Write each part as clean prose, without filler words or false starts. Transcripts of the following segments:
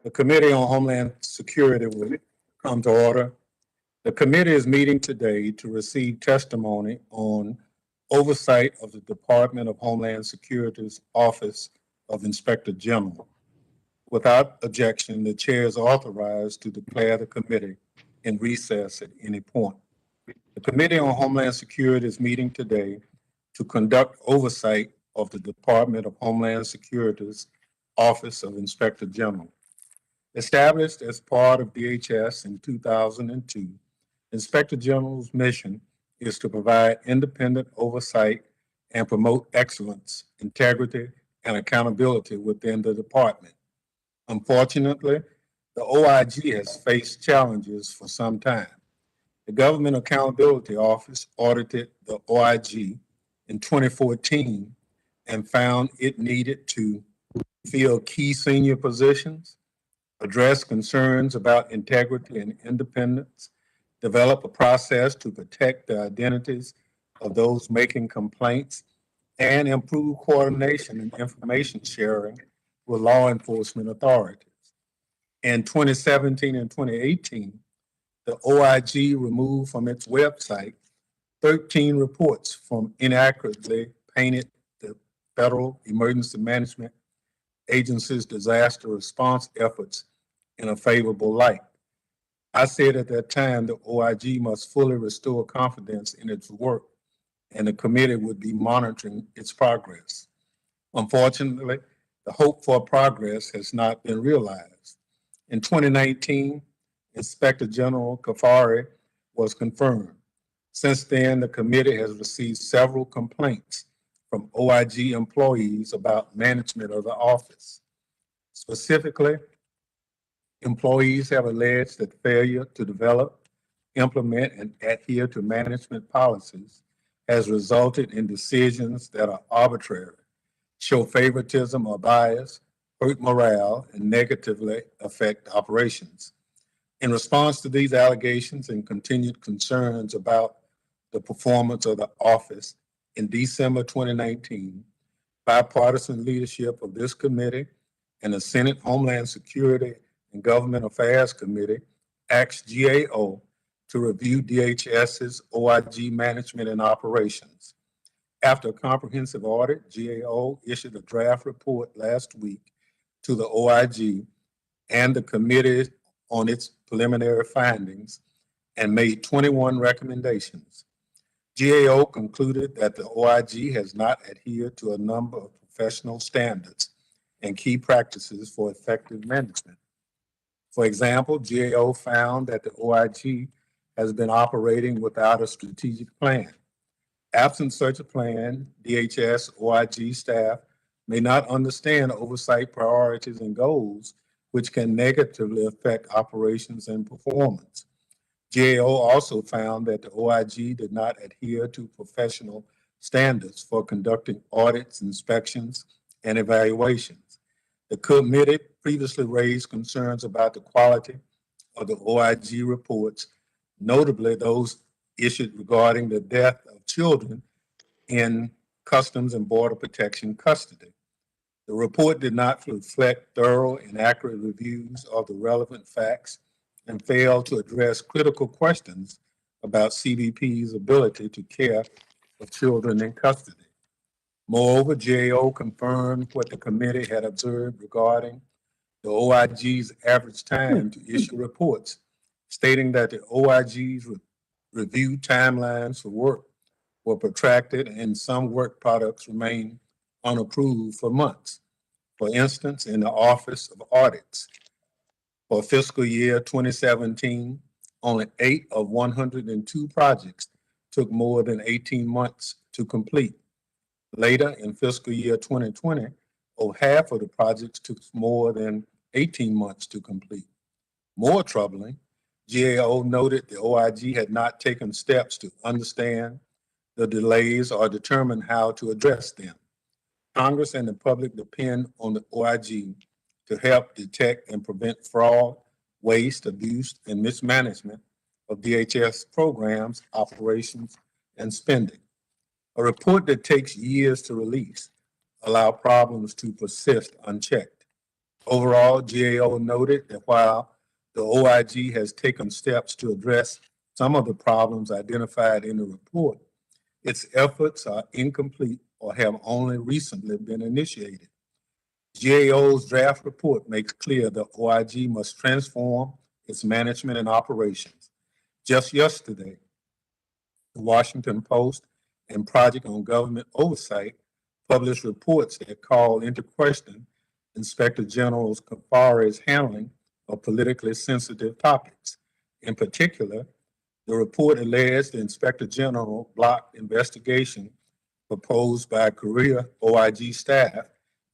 The Committee on Homeland Security will come to order. The committee is meeting today to receive testimony on oversight of the Department of Homeland Security's Office of Inspector General. Without objection, the chair is authorized to declare the committee in recess at any point. The Committee on Homeland Security is meeting today to conduct oversight of the Department of Homeland Security's Office of Inspector General. Established as part of DHS in 2002, Inspector General's mission is to provide independent oversight and promote excellence, integrity, and accountability within the department. Unfortunately, the OIG has faced challenges for some time. The Government Accountability Office audited the OIG in 2014 and found it needed to fill key senior positions, address concerns about integrity and independence, develop a process to protect the identities of those making complaints, and improve coordination and information sharing with law enforcement authorities. In 2017 and 2018, the OIG removed from its website 13 reports from inaccurately painted the Federal Emergency Management Agency's disaster response efforts in a favorable light. I said at that time the OIG must fully restore confidence in its work, and the committee would be monitoring its progress. Unfortunately, the hope for progress has not been realized. In 2019, Inspector General Kafari was confirmed. Since then, the committee has received several complaints from OIG employees about management of the office. Specifically, employees have alleged that failure to develop, implement, and adhere to management policies has resulted in decisions that are arbitrary, show favoritism or bias, hurt morale, and negatively affect operations. In response to these allegations and continued concerns about the performance of the office, in December 2019, bipartisan leadership of this committee and the Senate Homeland Security and Government Affairs Committee asked GAO to review DHS's OIG management and operations. After a comprehensive audit, GAO issued a draft report last week to the OIG and the committee on its preliminary findings and made 21 recommendations. GAO concluded that the OIG has not adhered to a number of professional standards and key practices for effective management. For example, GAO found that the OIG has been operating without a strategic plan. Absent such a plan, DHS OIG staff may not understand oversight priorities and goals, which can negatively affect operations and performance. GAO also found that the OIG did not adhere to professional standards for conducting audits, inspections, and evaluations. The committee previously raised concerns about the quality of the OIG reports, notably those issued regarding the death of children in Customs and Border Protection custody. The report did not reflect thorough and accurate reviews of the relevant facts and failed to address critical questions about CBP's ability to care for children in custody. Moreover, GAO confirmed what the committee had observed regarding the OIG's average time to issue reports, stating that the OIG's review timelines for work were protracted and some work products remained unapproved for months. For instance, in the Office of Audits, for fiscal year 2017, only 8 of 102 projects took more than 18 months to complete. Later in fiscal year 2020, over half of the projects took more than 18 months to complete. More troubling, GAO noted the OIG had not taken steps to understand the delays or determine how to address them. Congress and the public depend on the OIG to help detect and prevent fraud, waste, abuse, and mismanagement of DHS programs, operations, and spending. A report that takes years to release allows problems to persist unchecked. Overall, GAO noted that while the OIG has taken steps to address some of the problems identified in the report, its efforts are incomplete or have only recently been initiated. GAO's draft report makes clear the OIG must transform its management and operations. Just yesterday, the Washington Post and Project on Government Oversight published reports that call into question Inspector General Kafari's handling of politically sensitive topics. In particular, the report alleged the Inspector General blocked investigation proposed by Korea OIG staff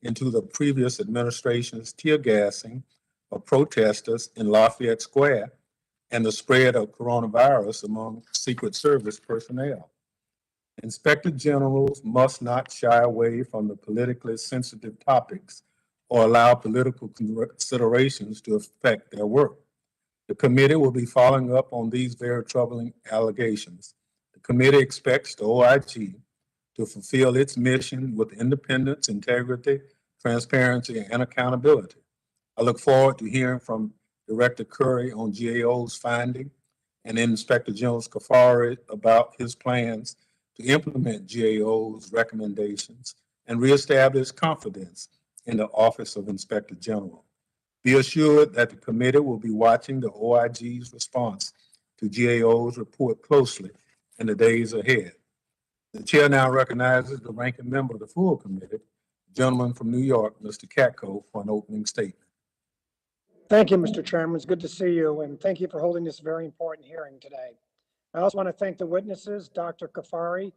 into the previous administration's tear gassing of protesters in Lafayette Square and the spread of coronavirus among Secret Service personnel. Inspector generals must not shy away from the politically sensitive topics or allow political considerations to affect their work. The committee will be following up on these very troubling allegations. The committee expects the OIG to fulfill its mission with independence, integrity, transparency, and accountability. I look forward to hearing from Director Curry on GAO's finding and Inspector General Kafari about his plans to implement GAO's recommendations and reestablish confidence in the Office of Inspector General. Be assured that the committee will be watching the OIG's response to GAO's report closely in the days ahead. The chair now recognizes the ranking member of the full committee, gentleman from New York, Mr. Katko, for an opening statement. Thank you, Mr. Chairman. It's good to see you, and thank you for holding this very important hearing today. I also want to thank the witnesses, Dr. Kafari,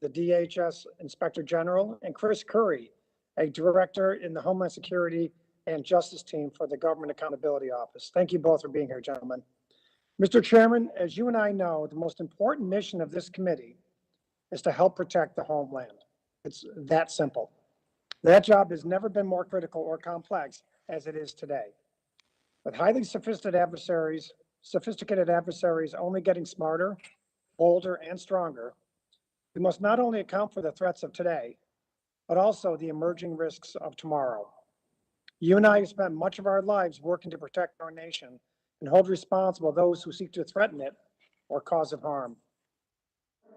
the DHS Inspector General, and Chris Curry, a director in the Homeland Security and Justice team for the Government Accountability Office. Thank you both for being here, gentlemen. Mr. Chairman, as you and I know, the most important mission of this committee is to help protect the homeland. It's that simple. That job has never been more critical or complex as it is today. With highly sophisticated adversaries only getting smarter, bolder, and stronger, we must not only account for the threats of today, but also the emerging risks of tomorrow. You and I have spent much of our lives working to protect our nation and hold responsible those who seek to threaten it or cause it harm.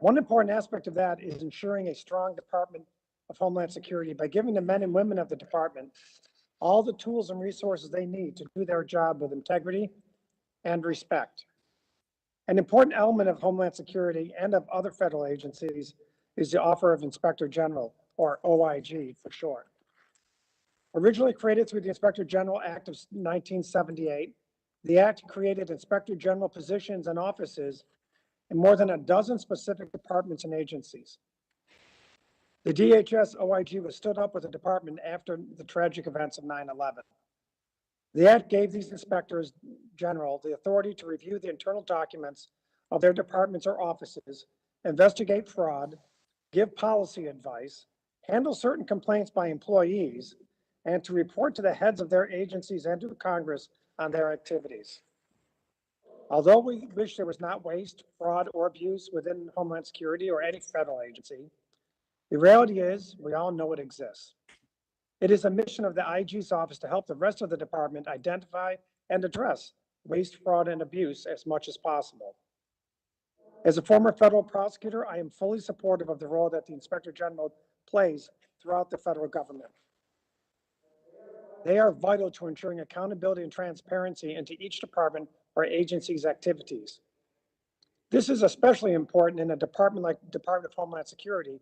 One important aspect of that is ensuring a strong Department of Homeland Security by giving the men and women of the department all the tools and resources they need to do their job with integrity and respect. An important element of Homeland Security and of other federal agencies is the Office of Inspector General, or OIG for short. Originally created through the Inspector General Act of 1978, the Act created Inspector General positions and offices in more than a dozen specific departments and agencies. The DHS OIG was stood up with the department after the tragic events of 9/11. The Act gave these inspectors general the authority to review the internal documents of their departments or offices, investigate fraud, give policy advice, handle certain complaints by employees, and to report to the heads of their agencies and to Congress on their activities. Although we wish there was not waste, fraud, or abuse within Homeland Security or any federal agency, the reality is we all know it exists. It is a mission of the IG's office to help the rest of the department identify and address waste, fraud, and abuse as much as possible. As a former federal prosecutor, I am fully supportive of the role that the Inspector General plays throughout the federal government. They are vital to ensuring accountability and transparency into each department or agency's activities. This is especially important in a department like the Department of Homeland Security,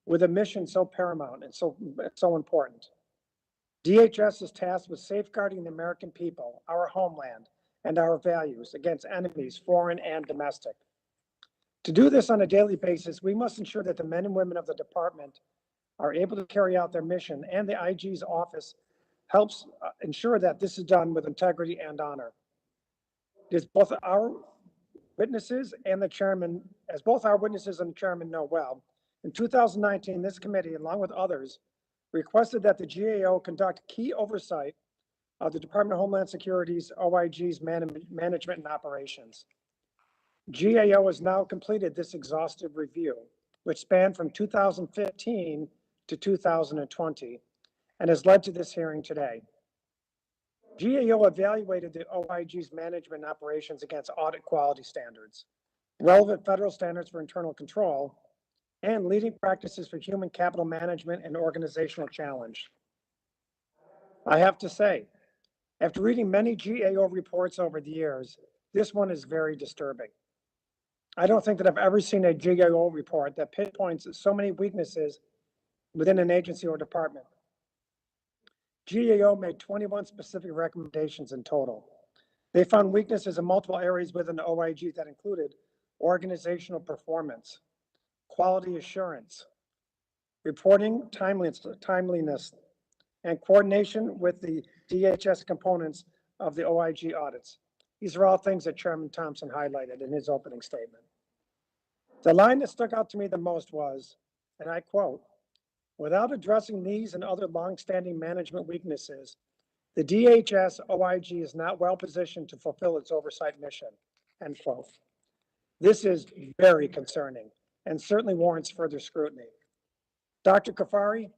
with a mission so paramount and so important. DHS is tasked with safeguarding the American people, our homeland, and our values against enemies, foreign and domestic. To do this on a daily basis, we must ensure that the men and women of the department are able to carry out their mission, and the IG's office helps ensure that this is done with integrity and honor. It is both our witnesses and the chairman, as both our witnesses and the chairman know well, in 2019, this committee, along with others, requested that the GAO conduct key oversight of the Department of Homeland Security's OIG's management and operations. GAO has now completed this exhaustive review, which spanned from 2015 to 2020, and has led to this hearing today. GAO evaluated the OIG's management and operations against audit quality standards, relevant federal standards for internal control, and leading practices for human capital management and organizational challenge. I have to say, after reading many GAO reports over the years, this one is very disturbing. I don't think that I've ever seen a GAO report that pinpoints so many weaknesses within an agency or department. GAO made 21 specific recommendations in total. They found weaknesses in multiple areas within the OIG that included organizational performance, quality assurance, reporting timeliness, and coordination with the DHS components of the OIG audits. These are all things that Chairman Thompson highlighted in his opening statement. The line that stuck out to me the most was, and I quote, "Without addressing these and other longstanding management weaknesses, the DHS OIG is not well positioned to fulfill its oversight mission," end quote. This is very concerning and certainly warrants further scrutiny. Dr. Kafari,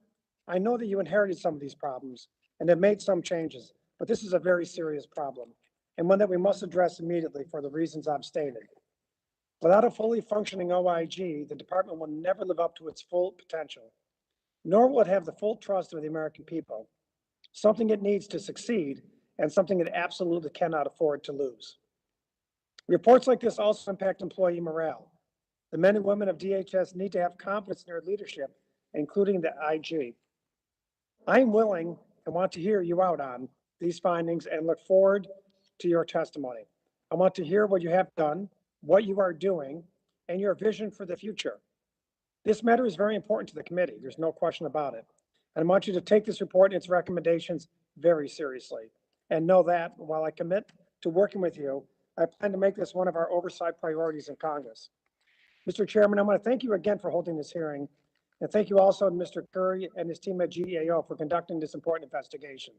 I know that you inherited some of these problems and have made some changes, but this is a very serious problem and one that we must address immediately for the reasons I've stated. Without a fully functioning OIG, the department will never live up to its full potential, nor will it have the full trust of the American people, something it needs to succeed and something it absolutely cannot afford to lose. Reports like this also impact employee morale. The men and women of DHS need to have confidence in their leadership, including the IG. I'm willing and want to hear you out on these findings and look forward to your testimony. I want to hear what you have done, what you are doing, and your vision for the future. This matter is very important to the committee. There's no question about it. And I want you to take this report and its recommendations very seriously. And know that while I commit to working with you, I plan to make this one of our oversight priorities in Congress. Mr. Chairman, I want to thank you again for holding this hearing. And thank you also to Mr. Curry and his team at GAO for conducting this important investigation.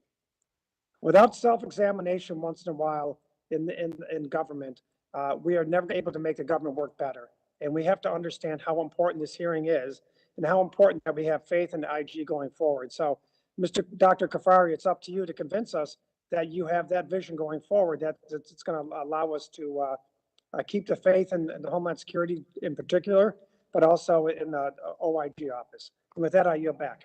Without self-examination once in a while in government, we are never able to make the government work better. And we have to understand how important this hearing is and how important that we have faith in the IG going forward. So, Dr. Kafari, it's up to you to convince us that you have that vision going forward, that it's going to allow us to keep the faith in the Homeland Security in particular, but also in the OIG office. And with that, I yield back.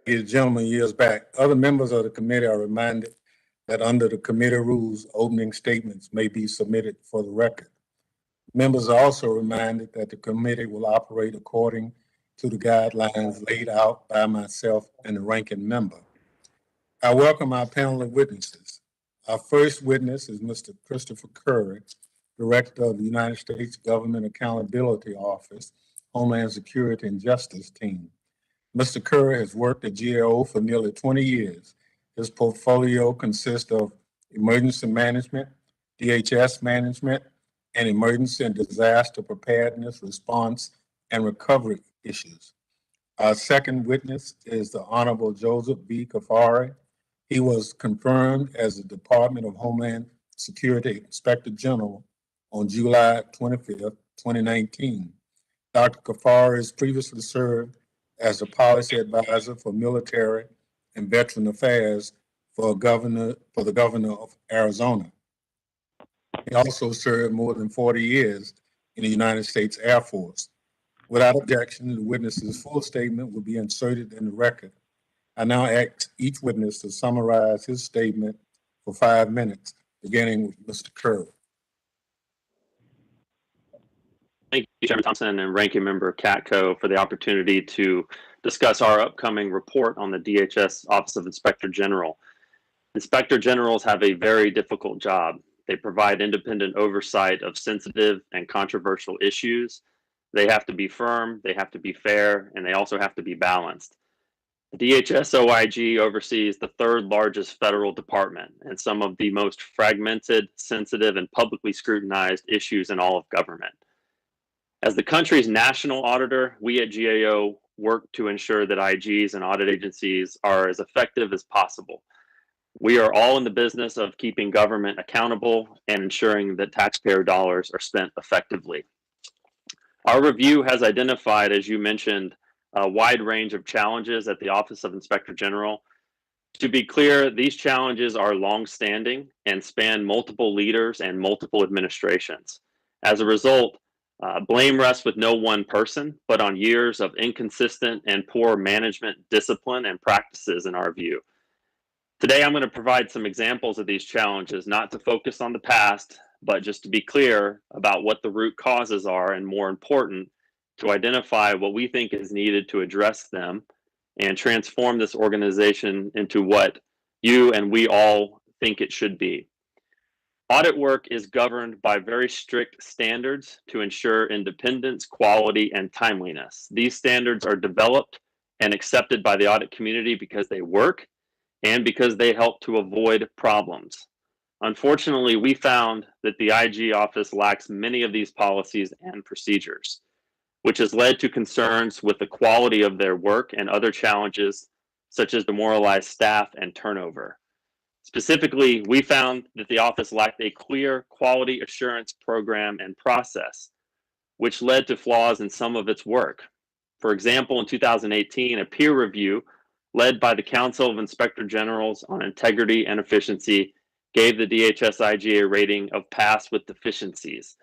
The gentleman yields back. Other members of the committee are reminded that under the committee rules, opening statements may be submitted for the record. Members are also reminded that the committee will operate according to the guidelines laid out by myself and the ranking member. I welcome our panel of witnesses. Our first witness is Mr. Christopher Curry, Director of the United States Government Accountability Office, Homeland Security and Justice Team. Mr. Curry has worked at GAO for nearly 20 years. His portfolio consists of emergency management, DHS management, and emergency and disaster preparedness, response, and recovery issues. Our second witness is the Honorable Joseph B. Kafari. He was confirmed as the Department of Homeland Security Inspector General on July 25th, 2019. Dr. Kafari has previously served as a policy advisor for military and veteran affairs for the governor of Arizona. He also served more than 40 years in the United States Air Force. Without objection, the witness's full statement will be inserted in the record. I now ask each witness to summarize his statement for 5 minutes, beginning with Mr. Curry. Thank you, Chairman Thompson and Ranking Member Katko, for the opportunity to discuss our upcoming report on the DHS Office of Inspector General. Inspector Generals have a very difficult job. They provide independent oversight of sensitive and controversial issues. They have to be firm, they have to be fair, and they also have to be balanced. The DHS OIG oversees the third largest federal department and some of the most fragmented, sensitive, and publicly scrutinized issues in all of government. As the country's national auditor, we at GAO work to ensure that IGs and audit agencies are as effective as possible. We are all in the business of keeping government accountable and ensuring that taxpayer dollars are spent effectively. Our review has identified, as you mentioned, a wide range of challenges at the Office of Inspector General. To be clear, these challenges are longstanding and span multiple leaders and multiple administrations. As a result, blame rests with no one person, but on years of inconsistent and poor management discipline and practices in our view. Today, I'm going to provide some examples of these challenges, not to focus on the past, but just to be clear about what the root causes are, and more important, to identify what we think is needed to address them and transform this organization into what you and we all think it should be. Audit work is governed by very strict standards to ensure independence, quality, and timeliness. These standards are developed and accepted by the audit community because they work and because they help to avoid problems. Unfortunately, we found that the IG office lacks many of these policies and procedures, which has led to concerns with the quality of their work and other challenges such as demoralized staff and turnover. Specifically, we found that the office lacked a clear quality assurance program and process, which led to flaws in some of its work. For example, in 2018, a peer review led by the Council of Inspector Generals on Integrity and Efficiency gave the DHS-IG a rating of pass with deficiencies.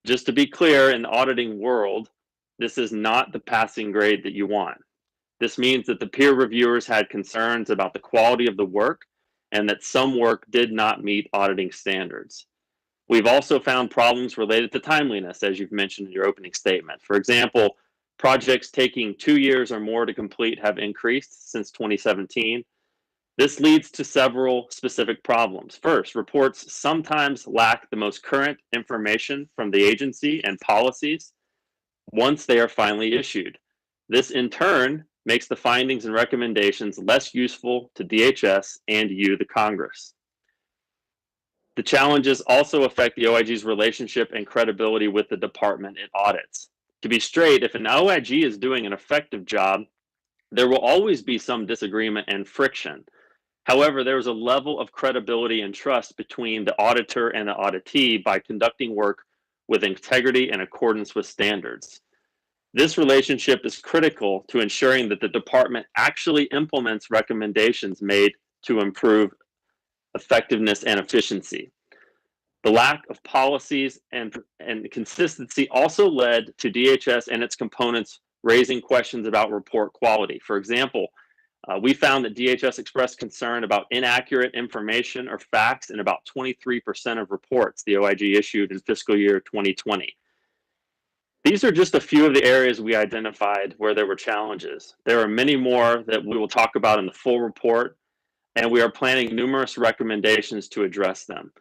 Just to be clear, in the auditing world, this is not the passing grade that you want. This means that the peer reviewers had concerns about the quality of the work and that some work did not meet auditing standards. We've also found problems related to timeliness, as you've mentioned in your opening statement. For example, projects taking 2 years or more to complete have increased since 2017. This leads to several specific problems. First, reports sometimes lack the most current information from the agency and policies once they are finally issued. This in turn makes the findings and recommendations less useful to DHS and you, the Congress. The challenges also affect the OIG's relationship and credibility with the department it audits. To be straight, if an OIG is doing an effective job, there will always be some disagreement and friction. However, there is a level of credibility and trust between the auditor and the auditee by conducting work with integrity and accordance with standards. This relationship is critical to ensuring that the department actually implements recommendations made to improve effectiveness and efficiency. The lack of policies and consistency also led to DHS and its components raising questions about report quality. For example, we found that DHS expressed concern about inaccurate information or facts in about 23% of reports the OIG issued in fiscal year 2020. These are just a few of the areas we identified where there were challenges. There are many more that we will talk about in the full report, and we are planning numerous recommendations to address them.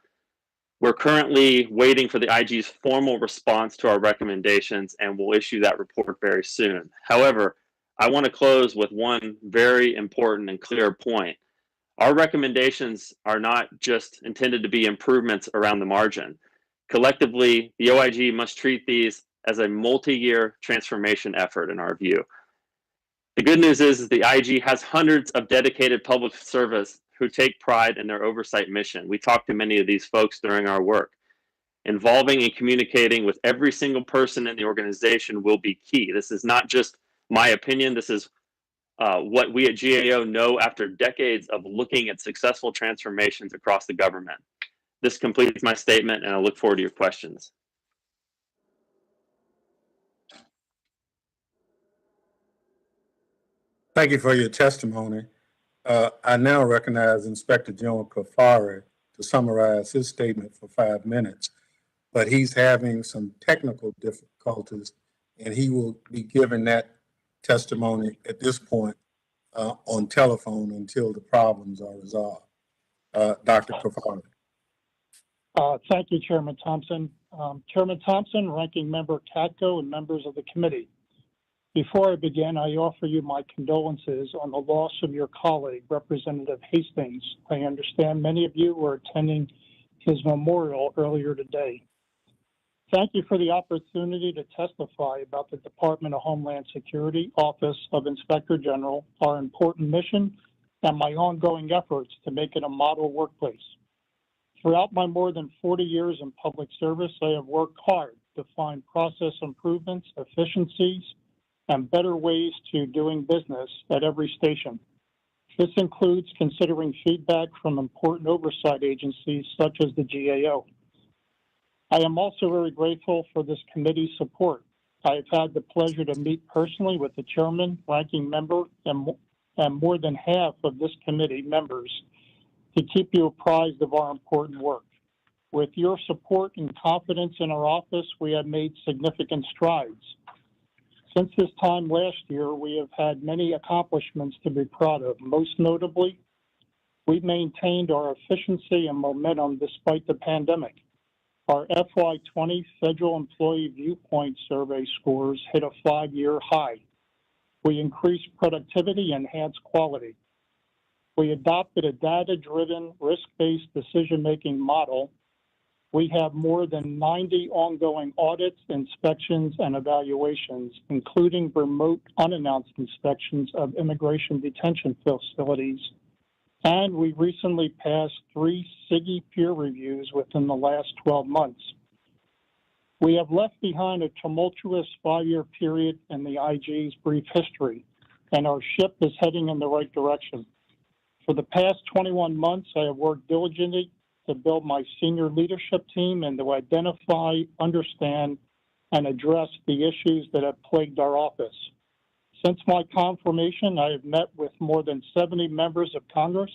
We're currently waiting for the IG's formal response to our recommendations, and we'll issue that report very soon. However, I want to close with one very important and clear point. Our recommendations are not just intended to be improvements around the margin. Collectively, the OIG must treat these as a multi-year transformation effort in our view. The good news is the IG has hundreds of dedicated public service who take pride in their oversight mission. We talked to many of these folks during our work. Involving and communicating with every single person in the organization will be key. This is not just my opinion. This is what we at GAO know after decades of looking at successful transformations across the government. This completes my statement, and I look forward to your questions. Thank you for your testimony. I now recognize Inspector General Kafari to summarize his statement for 5 minutes, but he's having some technical difficulties, and he will be giving that testimony at this point on telephone until the problems are resolved. Dr. Kafari. Thank you, Chairman Thompson. Chairman Thompson, Ranking Member Katko, and members of the committee. Before I begin, I offer you my condolences on the loss of your colleague, Representative Hastings. I understand many of you were attending his memorial earlier today. Thank you for the opportunity to testify about the Department of Homeland Security, Office of Inspector General, our important mission, and my ongoing efforts to make it a model workplace. Throughout my more than 40 years in public service, I have worked hard to find process improvements, efficiencies, and better ways to doing business at every station. This includes considering feedback from important oversight agencies such as the GAO. I am also very grateful for this committee's support. I have had the pleasure to meet personally with the chairman, ranking member, and more than half of this committee members to keep you apprised of our important work. With your support and confidence in our office, we have made significant strides. Since this time last year, we have had many accomplishments to be proud of. Most notably, we've maintained our efficiency and momentum despite the pandemic. Our FY20 Federal Employee Viewpoint Survey scores hit a 5-year high. We increased productivity and enhanced quality. We adopted a data-driven, risk-based decision-making model. We have more than 90 ongoing audits, inspections, and evaluations, including remote unannounced inspections of immigration detention facilities. And we recently passed 3 SIGI peer reviews within the last 12 months. We have left behind a tumultuous 5-year period in the IG's brief history, and our ship is heading in the right direction. For the past 21 months, I have worked diligently to build my senior leadership team and to identify, understand, and address the issues that have plagued our office. Since my confirmation, I have met with more than 70 members of Congress,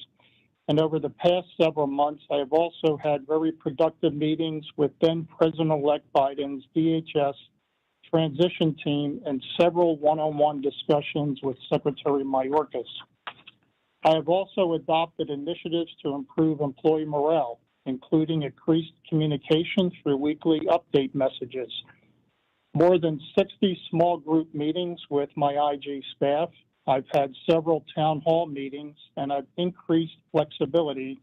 and over the past several months, I have also had very productive meetings with then President-elect Biden's DHS transition team and several one-on-one discussions with Secretary Mayorkas. I have also adopted initiatives to improve employee morale, including increased communication through weekly update messages, more than 60 small group meetings with my IG staff. I've had several town hall meetings, and I've increased flexibility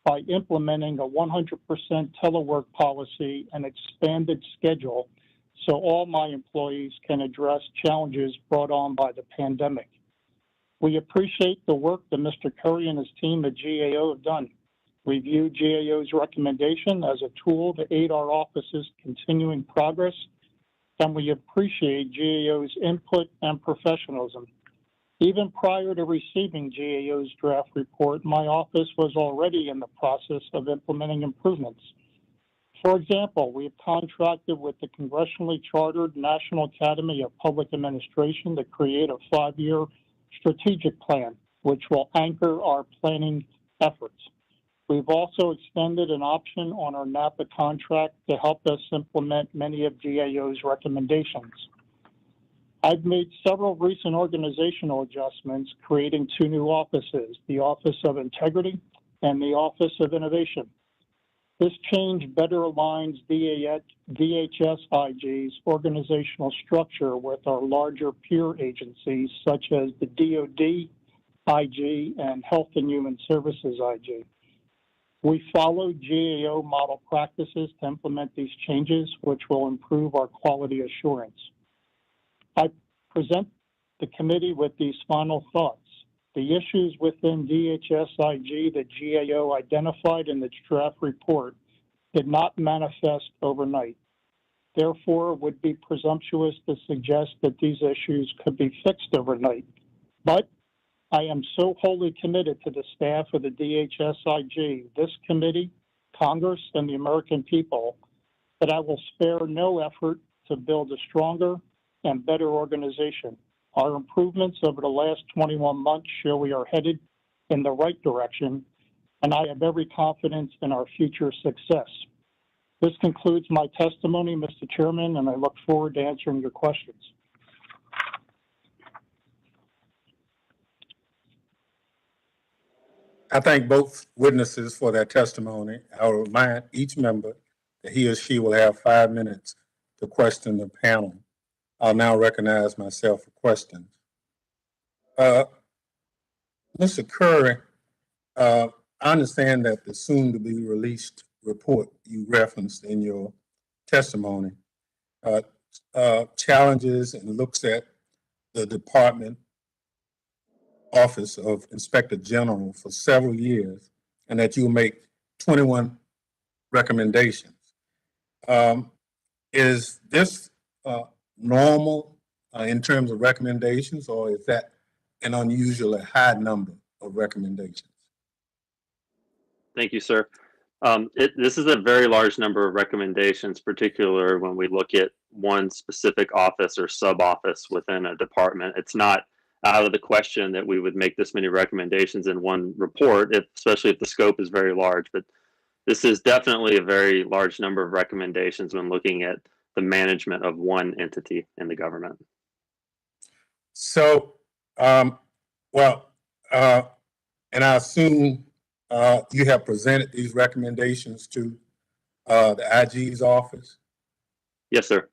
by implementing a 100% telework policy and expanded schedule so all my employees can address challenges brought on by the pandemic. We appreciate the work that Mr. Curry and his team at GAO have done. We view GAO's recommendation as a tool to aid our office's continuing progress, and we appreciate GAO's input and professionalism. Even prior to receiving GAO's draft report, my office was already in the process of implementing improvements. For example, we have contracted with the congressionally chartered National Academy of Public Administration to create a 5-year strategic plan, which will anchor our planning efforts. We've also extended an option on our NAPA contract to help us implement many of GAO's recommendations. I've made several recent organizational adjustments, creating 2 new offices, the Office of Integrity and the Office of Innovation. This change better aligns DHS IG's organizational structure with our larger peer agencies, such as the DOD IG and Health and Human Services IG. We follow GAO model practices to implement these changes, which will improve our quality assurance. I present the committee with these final thoughts. The issues within DHS IG that GAO identified in its draft report did not manifest overnight. Therefore, it would be presumptuous to suggest that these issues could be fixed overnight. But I am so wholly committed to the staff of the DHS IG, this committee, Congress, and the American people that I will spare no effort to build a stronger and better organization. Our improvements over the last 21 months show we are headed in the right direction, and I have every confidence in our future success. This concludes my testimony, Mr. Chairman, and I look forward to answering your questions. I thank both witnesses for their testimony. I'll remind each member that he or she will have 5 minutes to question the panel. I'll now recognize myself for questions. Mr. Curry, I understand that the soon-to-be-released report you referenced in your testimony challenges and looks at the Department Office of Inspector General for several years, and that you'll make 21 recommendations. Is this normal in terms of recommendations, or is that an unusually high number of recommendations? Thank you, sir. This is a very large number of recommendations, particularly when we look at one specific office or sub-office within a department. It's not out of the question that we would make this many recommendations in one report, especially if the scope is very large. But this is definitely a very large number of recommendations when looking at the management of one entity in the government. So, well, and I assume you have presented these recommendations to the IG's office. Yes, sir.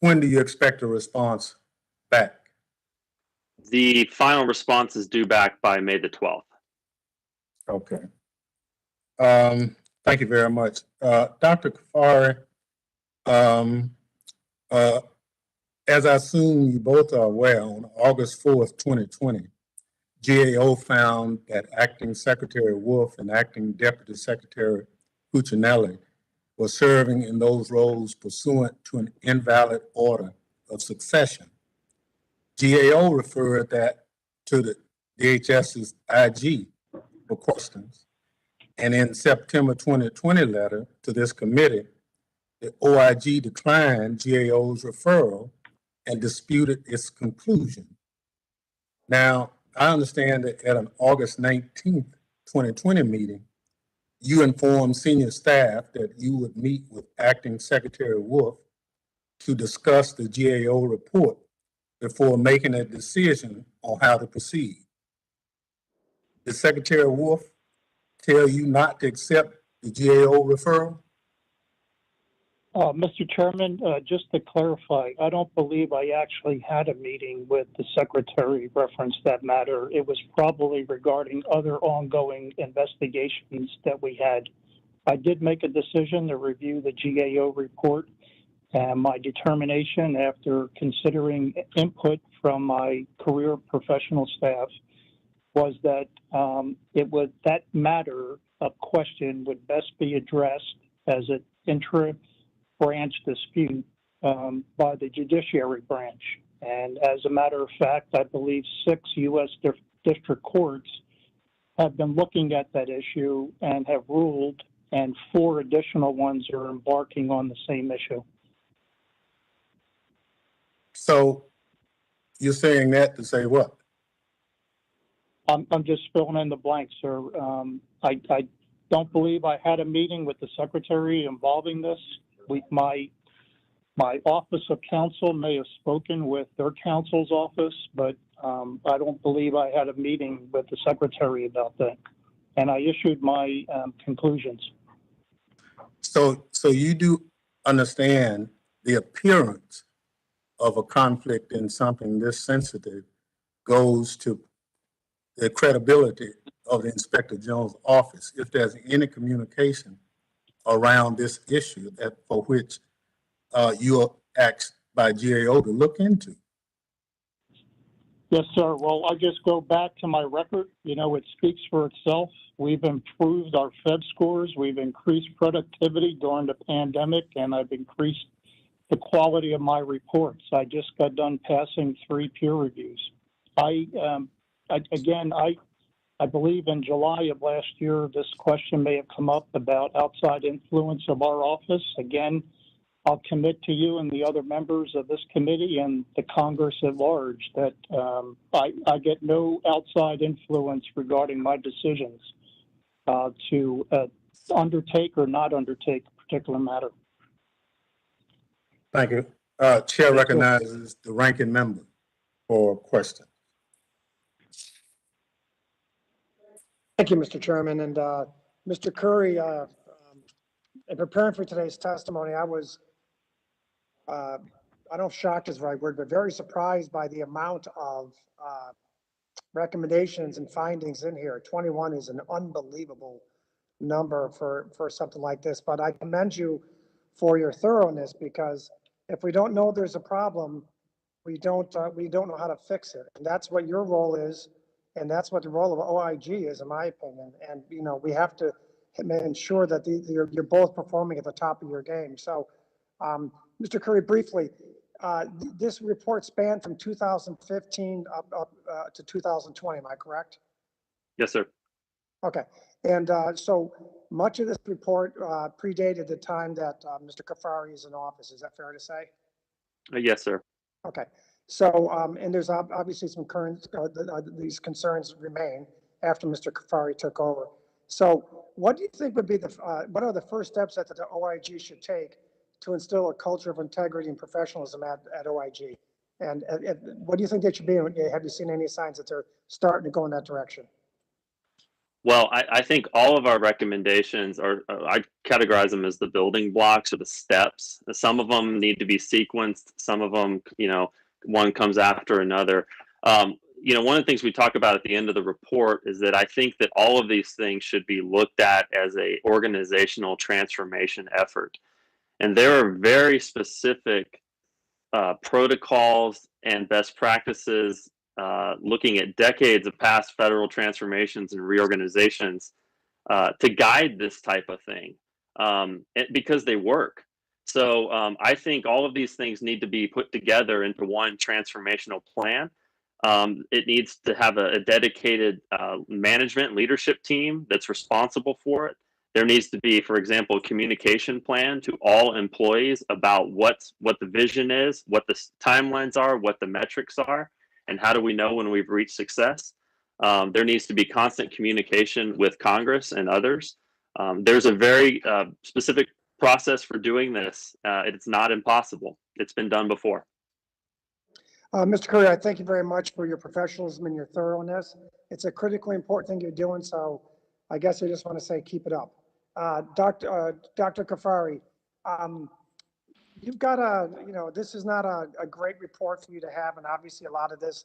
When do you expect a response back? The final response is due back by May the 12th. Okay. Thank you very much. Dr. Kafari, as I assume you both are aware, on August 4th, 2020, GAO found that Acting Secretary Wolf and Acting Deputy Secretary Cuccinelli were serving in those roles pursuant to an invalid order of succession. GAO referred that to the DHS's IG for questions. And in September 2020 letter to this committee, the OIG declined GAO's referral and disputed its conclusion. Now, I understand that at an August 19th, 2020 meeting, you informed senior staff that you would meet with Acting Secretary Wolf to discuss the GAO report before making a decision on how to proceed. Did Secretary Wolf tell you not to accept the GAO referral? Mr. Chairman, just to clarify, I don't believe I actually had a meeting with the secretary referenced that matter. It was probably regarding other ongoing investigations that we had. I did make a decision to review the GAO report, and my determination after considering input from my career professional staff was that that matter of question would best be addressed as an intra-branch dispute by the judiciary branch. And as a matter of fact, I believe 6 U.S. district courts have been looking at that issue and have ruled, and 4 additional ones are embarking on the same issue. So you're saying that to say what? I'm just filling in the blanks, sir. I don't believe I had a meeting with the secretary involving this. My office of counsel may have spoken with their counsel's office, but I don't believe I had a meeting with the secretary about that. And I issued my conclusions. So you do understand the appearance of a conflict in something this sensitive goes to the credibility of the Inspector General's office if there's any communication around this issue that for which you are asked by GAO to look into. Yes, sir. Well, I just go back to my record. You know, it speaks for itself. We've improved our Fed scores. We've increased productivity during the pandemic, and I've increased the quality of my reports. I just got done passing 3 peer reviews. I believe in July of last year, this question may have come up about outside influence of our office. Again, I'll commit to you and the other members of this committee and the Congress at large that I get no outside influence regarding my decisions to undertake or not undertake a particular matter. Thank you. Chair recognizes the ranking member for question. Thank you, Mr. Chairman. And Mr. Curry, in preparing for today's testimony, I was, I don't know if shocked is the right word, but very surprised by the amount of recommendations and findings in here. 21 is an unbelievable number for something like this, but I commend you for your thoroughness, because if we don't know there's a problem, we don't know how to fix it. And that's what your role is. And that's what the role of OIG is, in my opinion. And, you know, we have to ensure that you're both performing at the top of your game. So Mr. Curry, briefly, this report spanned from 2015 up to 2020, am I correct? Yes, sir. Okay, and so much of this report predated the time that Mr. Kafari is in office. Is that fair to say? Yes, sir. Okay, so and there's obviously some current these concerns remain after Mr. Kafari took over. So, what do you think would be the what are the first steps that the OIG should take to instill a culture of integrity and professionalism at OIG? And what do you think they should be? Have you seen any signs that they're starting to go in that direction? Well, I think all of our recommendations are, I categorize them as the building blocks or the steps. Some of them need to be sequenced. Some of them, one comes after another. One of the things we talk about at the end of the report is that I think that all of these things should be looked at as a organizational transformation effort. And there are very specific protocols and best practices looking at decades of past federal transformations and reorganizations to guide this type of thing because they work. So I think all of these things need to be put together into one transformational plan. It needs to have a dedicated management leadership team that's responsible for it. There needs to be, for example, a communication plan to all employees about what the vision is, what the timelines are, what the metrics are, and how do we know when we've reached success. There needs to be constant communication with Congress and others. There's a very specific process for doing this. It's not impossible. It's been done before. Mr. Curry, I thank you very much for your professionalism and your thoroughness. It's a critically important thing you're doing, so I guess I just want to say keep it up. Dr. Kafari, you've got this is not a great report for you to have, and obviously a lot of this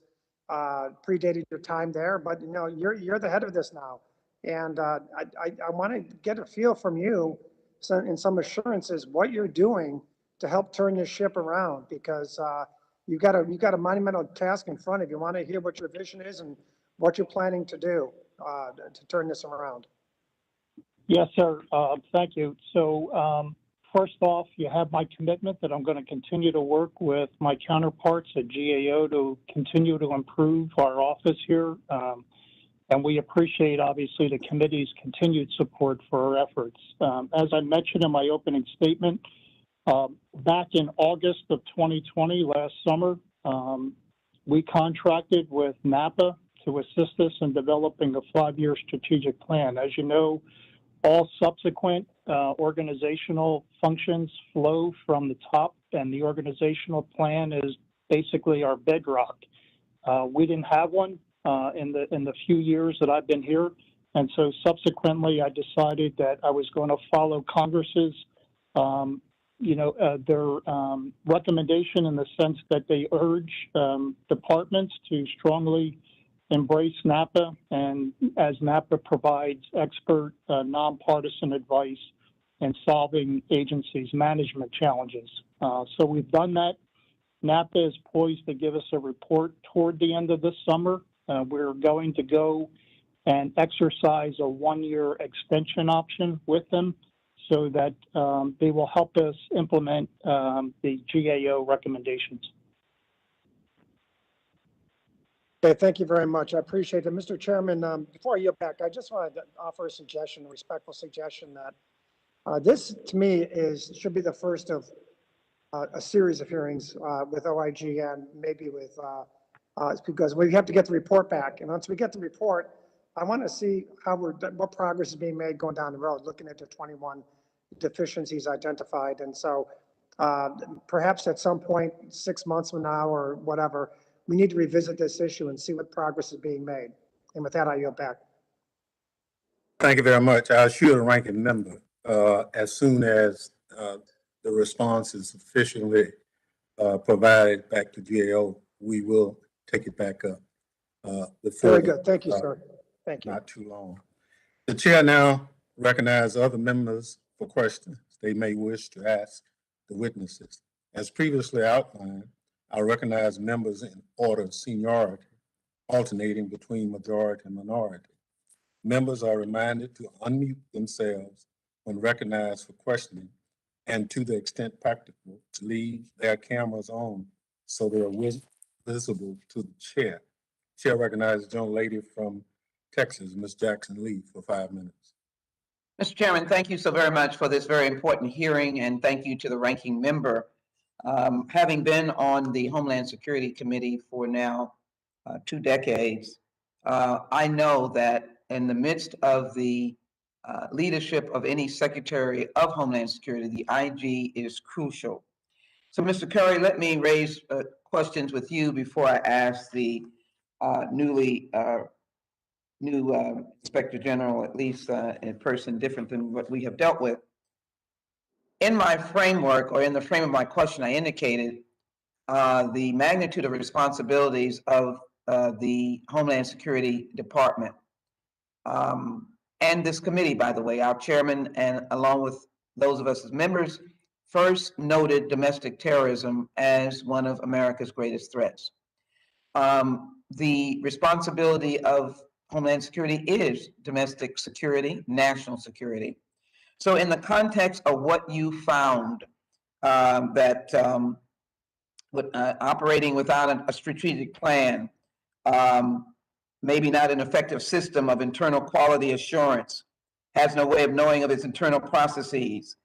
predated your time there, but you're the head of this now. And I want to get a feel from you and some assurances what you're doing to help turn this ship around, because you've got a monumental task in front of you. I want to hear what your vision is and what you're planning to do to turn this around. Yes, sir. Thank you. So first off, you have my commitment that I'm going to continue to work with my counterparts at GAO to continue to improve our office here. And we appreciate, obviously, the committee's continued support for our efforts. As I mentioned in my opening statement, back in August of 2020, last summer, we contracted with NAPA to assist us in developing a 5-year strategic plan. As you know, all subsequent organizational functions flow from the top, and the organizational plan is basically our bedrock. We didn't have one in the few years that I've been here, and so subsequently I decided that I was going to follow Congress's their recommendation in the sense that they urge departments to strongly embrace NAPA, and as NAPA provides expert, nonpartisan advice in solving agencies' management challenges. So we've done that. NAPA is poised to give us a report toward the end of this summer. We're going to go and exercise a 1-year extension option with them so that they will help us implement the GAO recommendations. Okay, thank you very much. I appreciate it. Mr. Chairman, before I yield back, I just wanted to offer a suggestion, a respectful suggestion that this, to me, should be the first of a series of hearings with OIG and maybe with, because we have to get the report back. And once we get the report, I want to see what progress is being made going down the road, looking at the 21 deficiencies identified. And so perhaps at some point, 6 months from now or whatever, we need to revisit this issue and see what progress is being made. And with that, I yield back. Thank you very much. I assure the ranking member, as soon as the response is sufficiently provided back to GAO, we will take it back up. Very good. Thank you, sir. Thank you. Not too long. The chair now recognizes other members for questions they may wish to ask the witnesses. As previously outlined, I recognize members in order of seniority, alternating between majority and minority. Members are reminded to unmute themselves when recognized for questioning and to the extent practical, to leave their cameras on so they are visible to the chair. Chair recognizes the young lady from Texas, Ms. Jackson Lee, for 5 minutes. Mr. Chairman, thank you so very much for this very important hearing, and thank you to the ranking member. Having been on the Homeland Security Committee for now 2 decades, I know that in the midst of the leadership of any Secretary of Homeland Security, the IG is crucial. So, Mr. Curry, let me raise questions with you before I ask the new Inspector General, at least in person different than what we have dealt with. In my framework, or in the frame of my question, I indicated the magnitude of responsibilities of the Homeland Security Department. And this committee, by the way, our chairman, and along with those of us as members, first noted domestic terrorism as one of America's greatest threats. The responsibility of Homeland Security is domestic security, national security. So in the context of what you found, operating without a strategic plan, maybe not an effective system of internal quality assurance, has no way of knowing of its internal processes,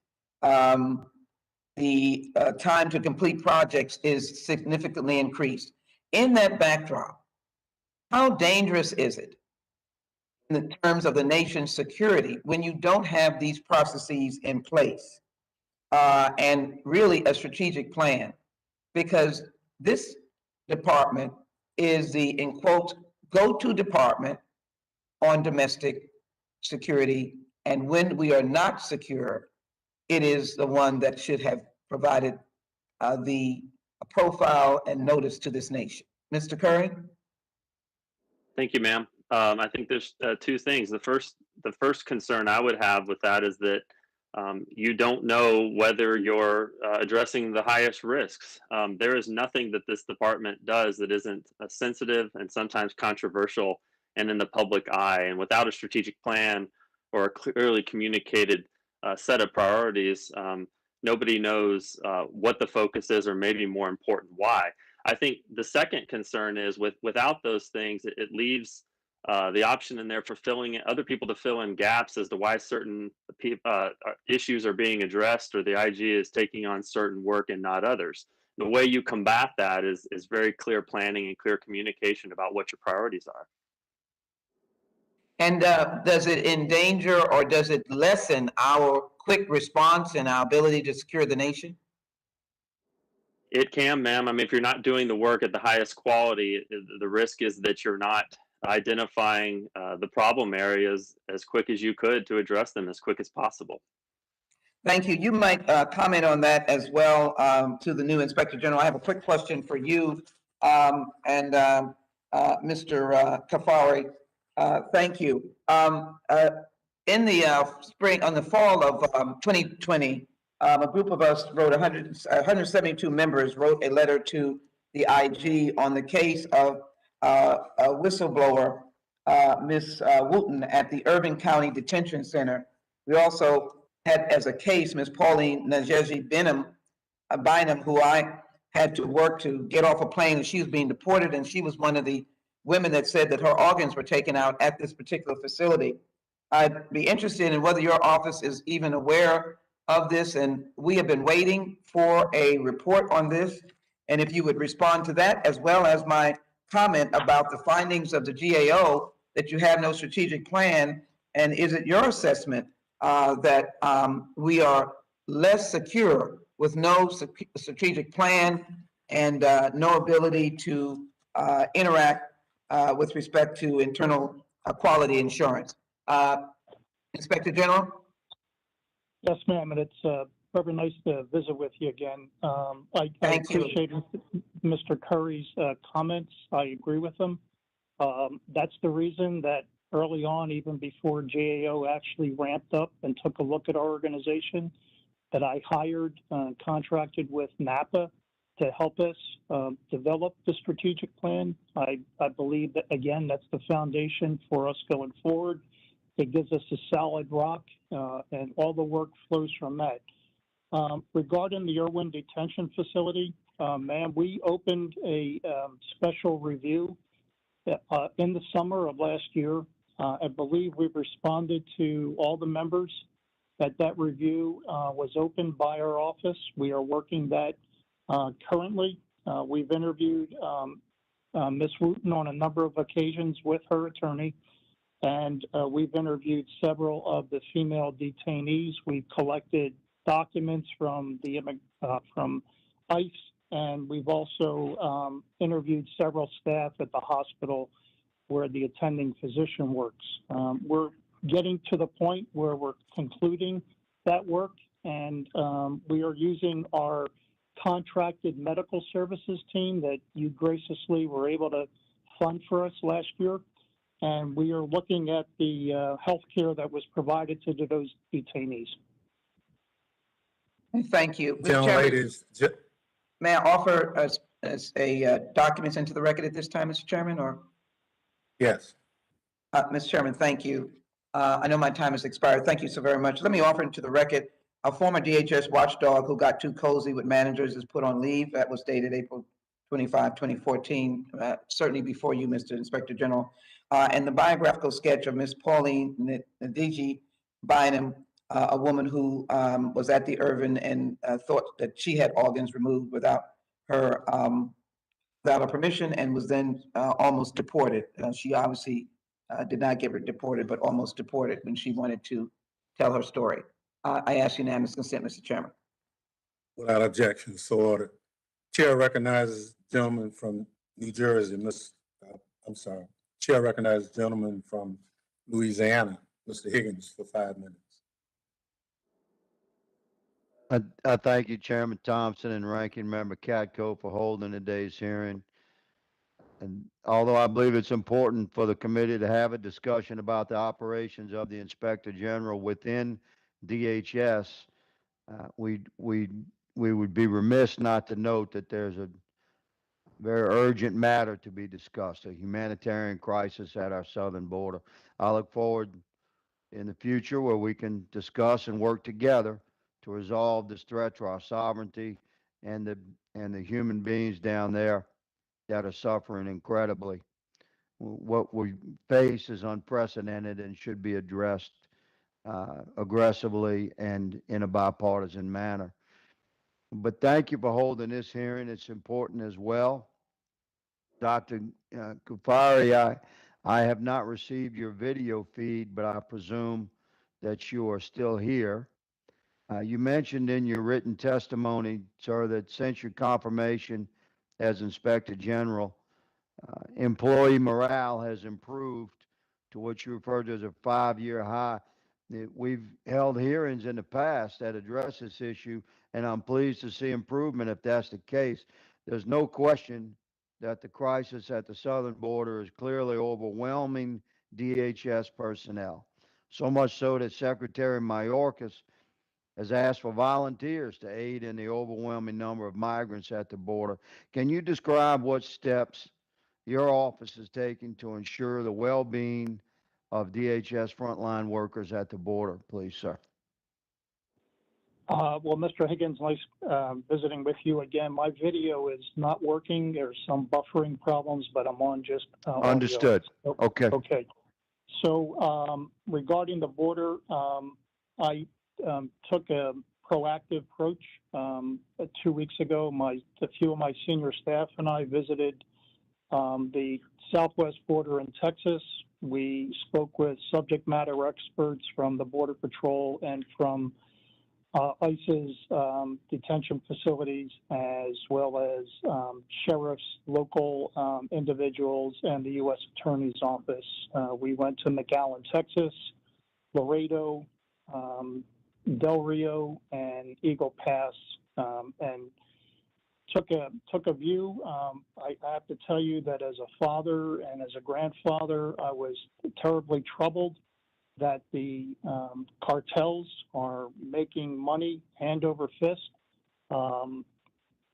the time to complete projects is significantly increased. In that backdrop, how dangerous is it in terms of the nation's security when you don't have these processes in place and really a strategic plan? Because this department is the, in quotes, go-to department on domestic security. And when we are not secure, it is the one that should have provided the profile and notice to this nation. Mr. Curry? Thank you, ma'am. I think there's 2 things. The first concern I would have with that is that you don't know whether you're addressing the highest risks. There is nothing that this department does that isn't sensitive and sometimes controversial and in the public eye. And without a strategic plan or a clearly communicated set of priorities, nobody knows what the focus is, or maybe more important, why. I think the second concern is without those things, it leaves the option in there for other people to fill in gaps as to why certain issues are being addressed, or the IG is taking on certain work and not others. The way you combat that is very clear planning and clear communication about what your priorities are. And does it endanger or does it lessen our quick response and our ability to secure the nation? It can, ma'am. I mean, if you're not doing the work at the highest quality, the risk is that you're not identifying the problem areas as quick as you could to address them as quick as possible. Thank you. You might comment on that as well to the new Inspector General. I have a quick question for you and Mr. Kafari. Thank you. In the spring, on the fall of 2020, a group of us wrote 172 members wrote a letter to the IG on the case of a whistleblower, Ms. Wooten, at the Irving County Detention Center. We also had as a case Ms. Pauline Najeji Bynum, who I had to work to get off a plane, and she was being deported, and she was one of the women that said that her organs were taken out at this particular facility. I'd be interested in whether your office is even aware of this, and we have been waiting for a report on this, and if you would respond to that, as well as my comment about the findings of the GAO, that you have no strategic plan, and is it your assessment that we are less secure with no strategic plan and no ability to interact with respect to internal quality insurance? Inspector General? Yes, ma'am, and it's very nice to visit with you again. I appreciate Mr. Curry's comments. I agree with them. That's the reason that early on, even before GAO actually ramped up and took a look at our organization, that I hired, contracted with NAPA to help us develop the strategic plan. I believe that, again, that's the foundation for us going forward. It gives us a solid rock, and all the work flows from that. Regarding the Irwin Detention Facility, ma'am, we opened a special review in the summer of last year. I believe we've responded to all the members that review was opened by our office. We are working that currently. We've interviewed Ms. Wooten on a number of occasions with her attorney, and we've interviewed several of the female detainees. We've collected documents from from ICE, and we've also interviewed several staff at the hospital where the attending physician works. We're getting to the point where we're concluding that work, and we are using our contracted medical services team that you graciously were able to fund for us last year. And we are looking at the health care that was provided to those detainees. Thank you. Mr. Gentle Chairman, ladies, may I offer as a documents into the record at this time, Mr. Chairman, or? yes. Mr. Chairman, thank you. I know my time has expired. Thank you so very much. Let me offer into the record, a former DHS watchdog who got too cozy with managers is put on leave. That was dated April 25, 2014, certainly before you, Mr. Inspector General. And the biographical sketch of Ms. Pauline Nadiji Bynum, a woman who was at the Irvin and thought that she had organs removed without her permission, and was then almost deported. She obviously did not get deported, but almost deported when she wanted to tell her story. I ask unanimous consent, Mr. Chairman. Without objection, so ordered. Chair recognizes gentleman from New Jersey, Chair recognizes gentleman from Louisiana, Mr. Higgins, for 5 minutes. I thank you, Chairman Thompson and Ranking Member Katko, for holding today's hearing. And although I believe it's important for the committee to have a discussion about the operations of the Inspector General within DHS, we would be remiss not to note that there's a very urgent matter to be discussed, a humanitarian crisis at our southern border. I look forward in the future where we can discuss and work together to resolve this threat to our sovereignty and the human beings down there that are suffering incredibly. What we face is unprecedented and should be addressed aggressively and in a bipartisan manner. But thank you for holding this hearing. It's important as well. Dr. Kufari, I have not received your video feed, but I presume that you are still here. You mentioned in your written testimony, sir, that since your confirmation as Inspector General, employee morale has improved to what you referred to as a 5-year high. We've held hearings in the past that address this issue, and I'm pleased to see improvement if that's the case. There's no question that the crisis at the southern border is clearly overwhelming DHS personnel. So much so that Secretary Mayorkas has asked for volunteers to aid in the overwhelming number of migrants at the border. Can you describe what steps your office is taking to ensure the well-being of DHS frontline workers at the border, please, sir? Well, Mr. Higgins, nice visiting with you again. My video is not working. There's some buffering problems, but I'm on just audio. Understood. Okay. Okay. So regarding the border, I took a proactive approach 2 weeks ago. A few of my senior staff and I visited the southwest border in Texas. We spoke with subject matter experts from the Border Patrol and from ICE's detention facilities, as well as sheriffs, local individuals, and the U.S. Attorney's Office. We went to McAllen, Texas, Laredo, Del Rio, and Eagle Pass, and took a view. I have to tell you that as a father and as a grandfather, I was terribly troubled that the cartels are making money hand over fist,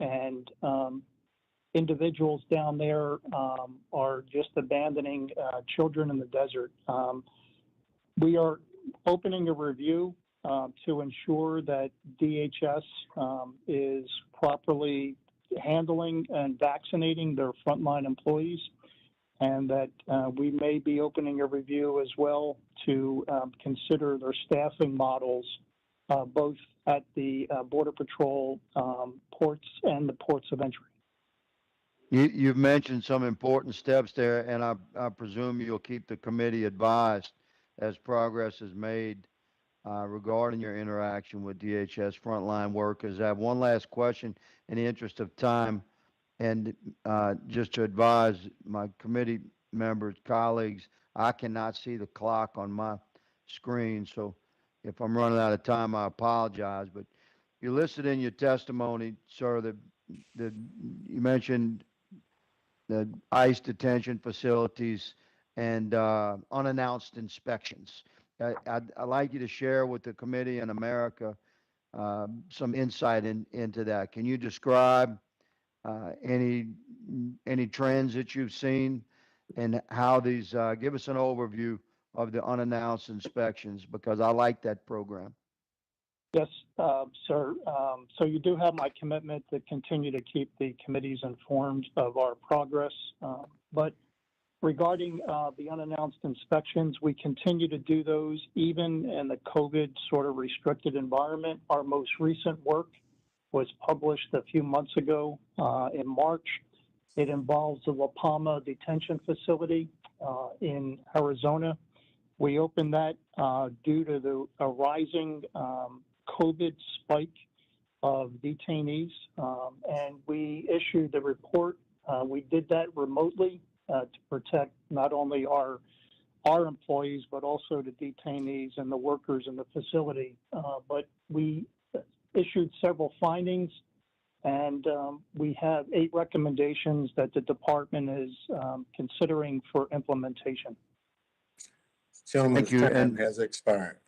and individuals down there are just abandoning children in the desert. We are opening a review to ensure that DHS is properly handling and vaccinating their frontline employees, and that we may be opening a review as well to consider their staffing models, both at the Border Patrol ports and the ports of entry. You've mentioned some important steps there, and I presume you'll keep the committee advised as progress is made regarding your interaction with DHS frontline workers. I have one last question in the interest of time, and just to advise my committee members, colleagues, I cannot see the clock on my screen, so if I'm running out of time, I apologize. But you listed in your testimony, sir, that you mentioned the ICE detention facilities and unannounced inspections. I'd like you to share with the committee and America some insight into that. Can you describe any trends that you've seen and how these, give us an overview of the unannounced inspections, because I like that program. Yes, sir. So you do have my commitment to continue to keep the committees informed of our progress. But regarding the unannounced inspections, we continue to do those even in the COVID sort of restricted environment. Our most recent work was published a few months ago in March. It involves the La Palma detention facility in Arizona. We opened that due to a rising COVID spike of detainees, and we issued the report. We did that remotely to protect not only our employees, but also the detainees and the workers in the facility. But we issued several findings, and we have 8 recommendations that the department is considering for implementation. Gentleman's Thank you, time and- has expired.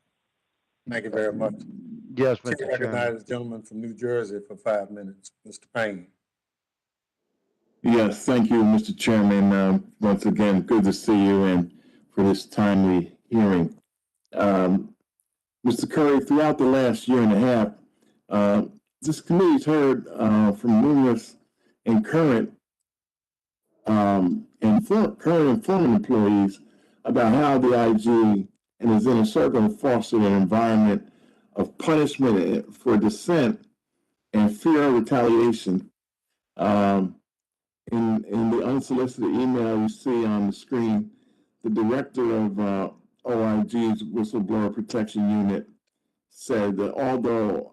Thank you very much. Yes, Chair Mr. Chairman. recognizes the gentleman from New Jersey for 5 minutes, Mr. Payne. Yes, thank you, Mr. Chairman. Once again, good to see you and for this timely hearing. Mr. Curry, throughout the last year and a half, this committee's heard from numerous and current and former employees about how the IG and his inner circle fostered an environment of punishment for dissent and fear of retaliation. In the unsolicited email you see on the screen, the director of OIG's Whistleblower Protection Unit said that although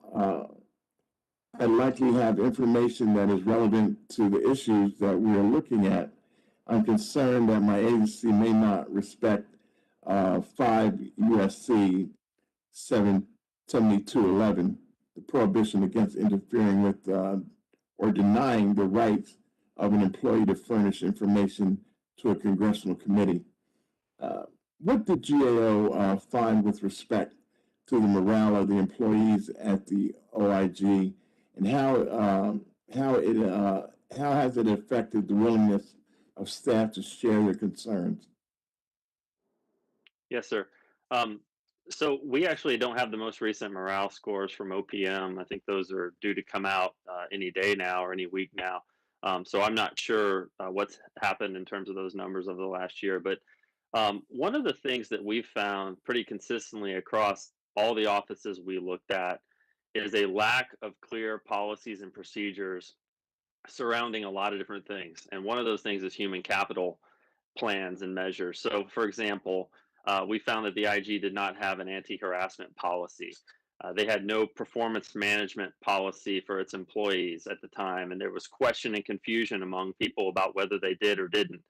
I likely have information that is relevant to the issues that we are looking at, I'm concerned that my agency may not respect 5 USC 77211, the prohibition against interfering with or denying the rights of an employee to furnish information to a congressional committee. What did GAO find with respect to the morale of the employees at the OIG, and how has it affected the willingness of staff to share their concerns? Yes, sir. So we actually don't have the most recent morale scores from OPM. I think those are due to come out any day now or any week now. So I'm not sure what's happened in terms of those numbers over the last year. But one of the things that we've found pretty consistently across all the offices we looked at is a lack of clear policies and procedures surrounding a lot of different things. And one of those things is human capital plans and measures. So, for example, we found that the IG did not have an anti-harassment policy. They had no performance management policy for its employees at the time, and there was question and confusion among people about whether they did or didn't.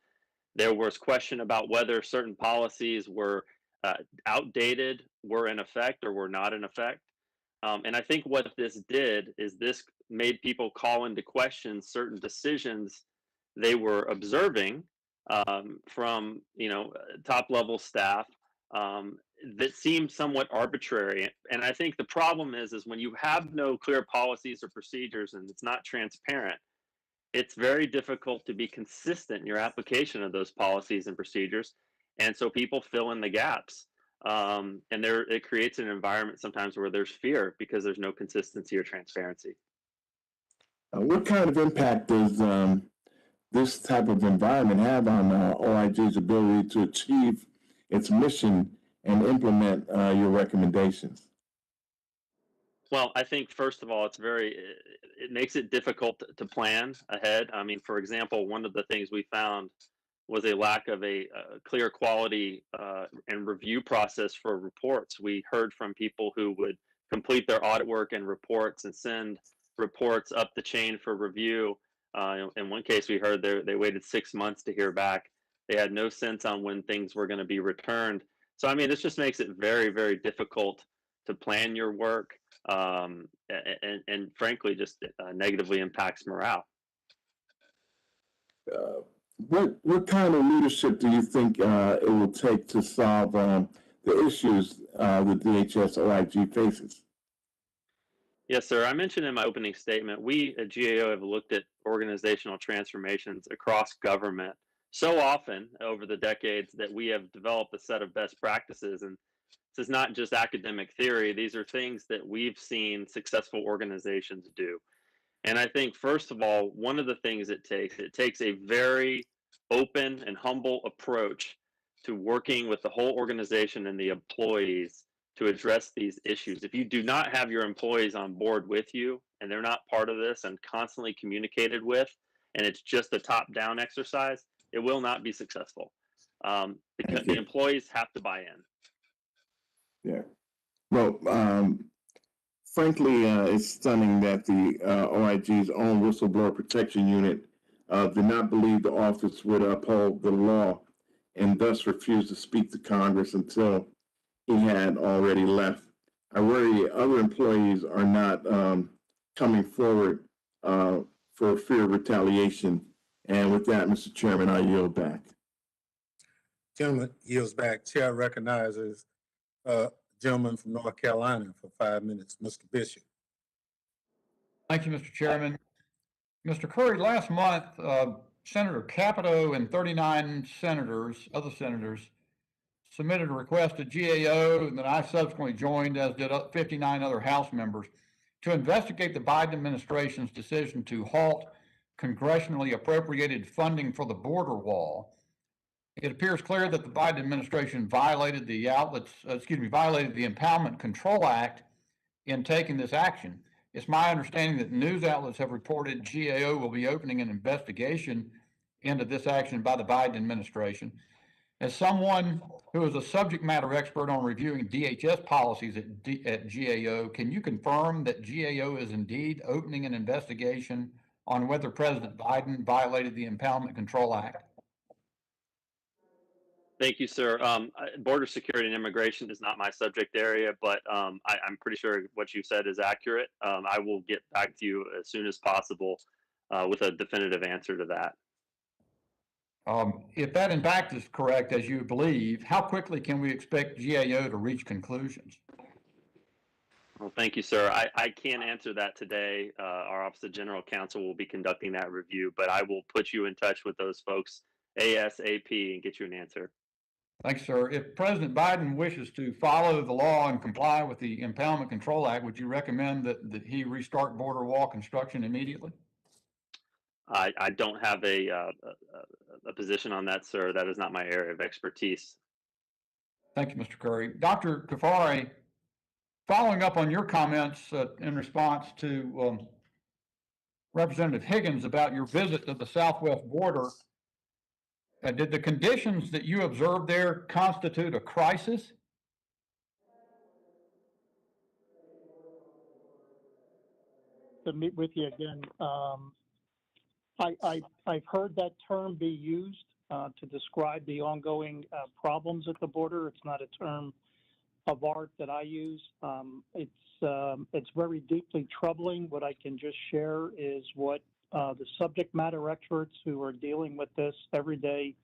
There was question about whether certain policies were outdated, were in effect, or were not in effect. And I think what this did is this made people call into question certain decisions they were observing from top level staff that seemed somewhat arbitrary. And I think the problem is when you have no clear policies or procedures and it's not transparent, it's very difficult to be consistent in your application of those policies and procedures. And so people fill in the gaps. And it creates an environment sometimes where there's fear because there's no consistency or transparency. What kind of impact does this type of environment have on OIG's ability to achieve its mission and implement your recommendations? Well, I think first of all, it makes it difficult to plan ahead. I mean, for example, one of the things we found was a lack of a clear quality and review process for reports. We heard from people who would complete their audit work and reports and send reports up the chain for review. In one case, we heard they waited 6 months to hear back. They had no sense on when things were going to be returned. So, I mean, this just makes it very, very difficult to plan your work, and frankly, just negatively impacts morale. What kind of leadership do you think it will take to solve the issues the DHS OIG faces? Yes, sir. I mentioned in my opening statement, we at GAO have looked at organizational transformations across government so often over the decades that we have developed a set of best practices. And this is not just academic theory. These are things that we've seen successful organizations do. And I think, first of all, one of the things it takes a very open and humble approach to working with the whole organization and the employees to address these issues. If you do not have your employees on board with you and they're not part of this and constantly communicated with, and it's just a top-down exercise, it will not be successful. Because the employees have to buy in. Yeah. Well, frankly, it's stunning that the OIG's own whistleblower protection unit did not believe the office would uphold the law and thus refused to speak to Congress until he had already left. I worry other employees are not coming forward for fear of retaliation. And with that, Mr. Chairman, I yield back. Gentleman yields back. Chair recognizes gentleman from North Carolina for 5 minutes, Mr. Bishop. Thank you, Mr. Chairman. Mr. Curry, last month, Senator Capito and 39 other senators, submitted a request to GAO that I subsequently joined, as did 59 other House members, to investigate the Biden administration's decision to halt congressionally appropriated funding for the border wall. It appears clear that the Biden administration violated the Impoundment Control Act in taking this action. It's my understanding that news outlets have reported GAO will be opening an investigation into this action by the Biden administration. As someone who is a subject matter expert on reviewing DHS policies at GAO, can you confirm that GAO is indeed opening an investigation on whether President Biden violated the Impoundment Control Act? Thank you, sir. Border security and immigration is not my subject area, but I'm pretty sure what you said is accurate. I will get back to you as soon as possible with a definitive answer to that. If that in fact is correct, as you believe, how quickly can we expect GAO to reach conclusions? Well, thank you, sir. I can't answer that today. Our Office of General Counsel will be conducting that review, but I will put you in touch with those folks ASAP and get you an answer. Thanks, sir. If President Biden wishes to follow the law and comply with the Impoundment Control Act, would you recommend that he restart border wall construction immediately? I don't have a position on that, sir. That is not my area of expertise. Thank you, Mr. Curry. Dr. Kafari, following up on your comments in response to Representative Higgins about your visit to the southwest border, did the conditions that you observed there constitute a crisis? To meet with you again, I've heard that term be used to describe the ongoing problems at the border. It's not a term of art that I use. It's very deeply troubling. What I can just share is what the subject matter experts who are dealing with this every day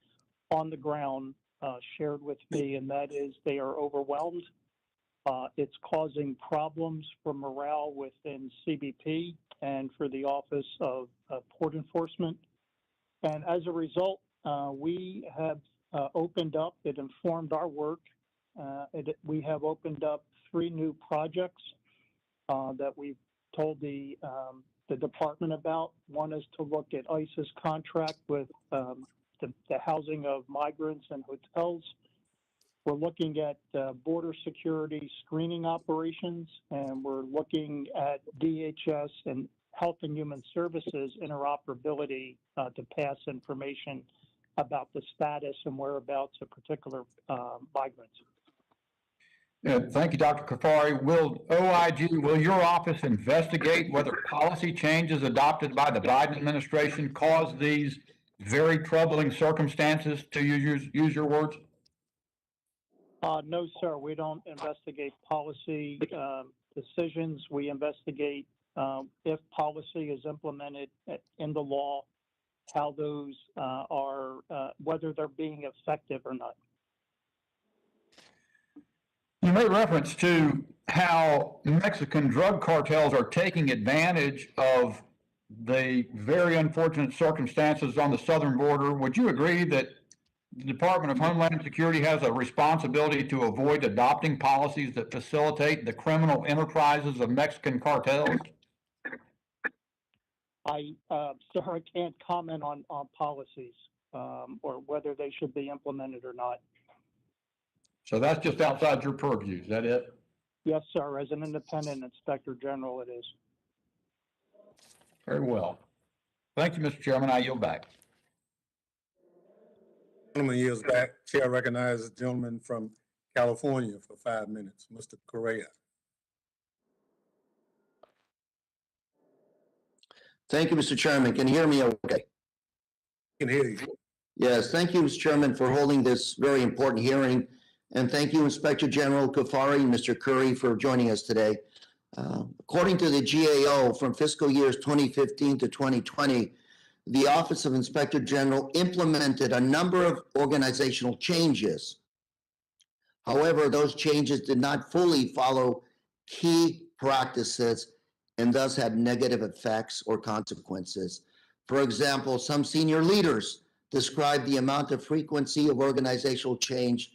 on the ground shared with me, and that is they are overwhelmed. It's causing problems for morale within CBP and for the Office of Port Enforcement. And as a result, we have opened up, it informed our work We have opened up 3 new projects that we've told the department about. One is to look at ICE's contract with the housing of migrants and hotels. We're looking at border security screening operations, and we're looking at DHS and Health and Human Services interoperability to pass information about the status and whereabouts of particular migrants. Yeah, thank you, Dr. Kafari. Will your office investigate whether policy changes adopted by the Biden administration cause these very troubling circumstances, to use your words? No, sir, we don't investigate policy decisions. We investigate if policy is implemented in the law, how those are, whether they're being effective or not. You made reference to how Mexican drug cartels are taking advantage of the very unfortunate circumstances on the southern border. Would you agree that the Department of Homeland Security has a responsibility to avoid adopting policies that facilitate the criminal enterprises of Mexican cartels? Sir, I can't comment on policies or whether they should be implemented or not. So that's just outside your purview, is that it? Yes, sir. As an independent inspector general, it is. Very well. Thank you, Mr. Chairman. I yield back. Gentleman yields back. Chair recognizes the gentleman from California for 5 minutes, Mr. Correa. Thank you, Mr. Chairman. Can you hear me okay? Can hear you. Yes, thank you, Mr. Chairman, for holding this very important hearing. And thank you, Inspector General Kafari and Mr. Curry, for joining us today. According to the GAO, from fiscal years 2015 to 2020, the Office of Inspector General implemented a number of organizational changes. However, those changes did not fully follow key practices and thus had negative effects or consequences. For example, some senior leaders described the amount of frequency of organizational change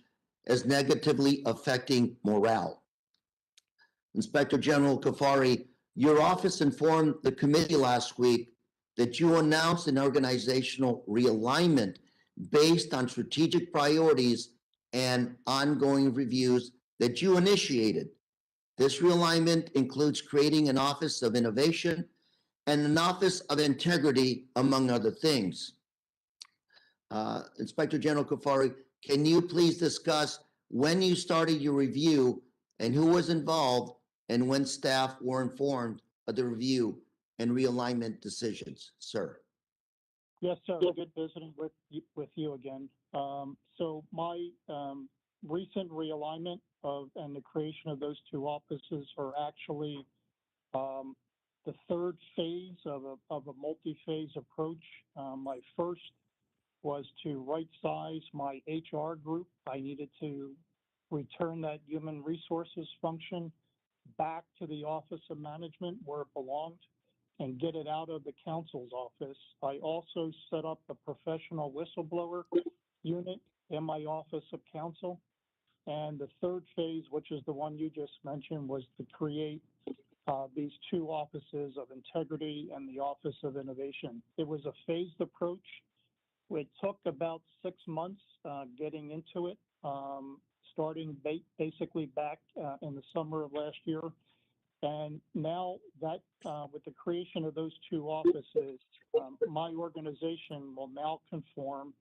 as negatively affecting morale. Inspector General Kafari, your office informed the committee last week that you announced an organizational realignment based on strategic priorities and ongoing reviews that you initiated. This realignment includes creating an Office of Innovation and an Office of Integrity, among other things. Inspector General Kafari, can you please discuss when you started your review and who was involved and when staff were informed of the review and realignment decisions, sir? Yes, sir. Good visiting with you again. So my recent realignment and the creation of those 2 offices are actually the 3rd phase of a multi-phase approach. My first was to right-size my HR group. I needed to return that human resources function back to the Office of Management where it belonged and get it out of the council's office. I also set up a professional whistleblower unit in my Office of Counsel. And the 3rd phase, which is the one you just mentioned, was to create these 2 offices of integrity and the Office of Innovation. It was a phased approach. It took about 6 months getting into it, starting basically back in the summer of last year. And now that with the creation of those 2 offices, my organization will now conform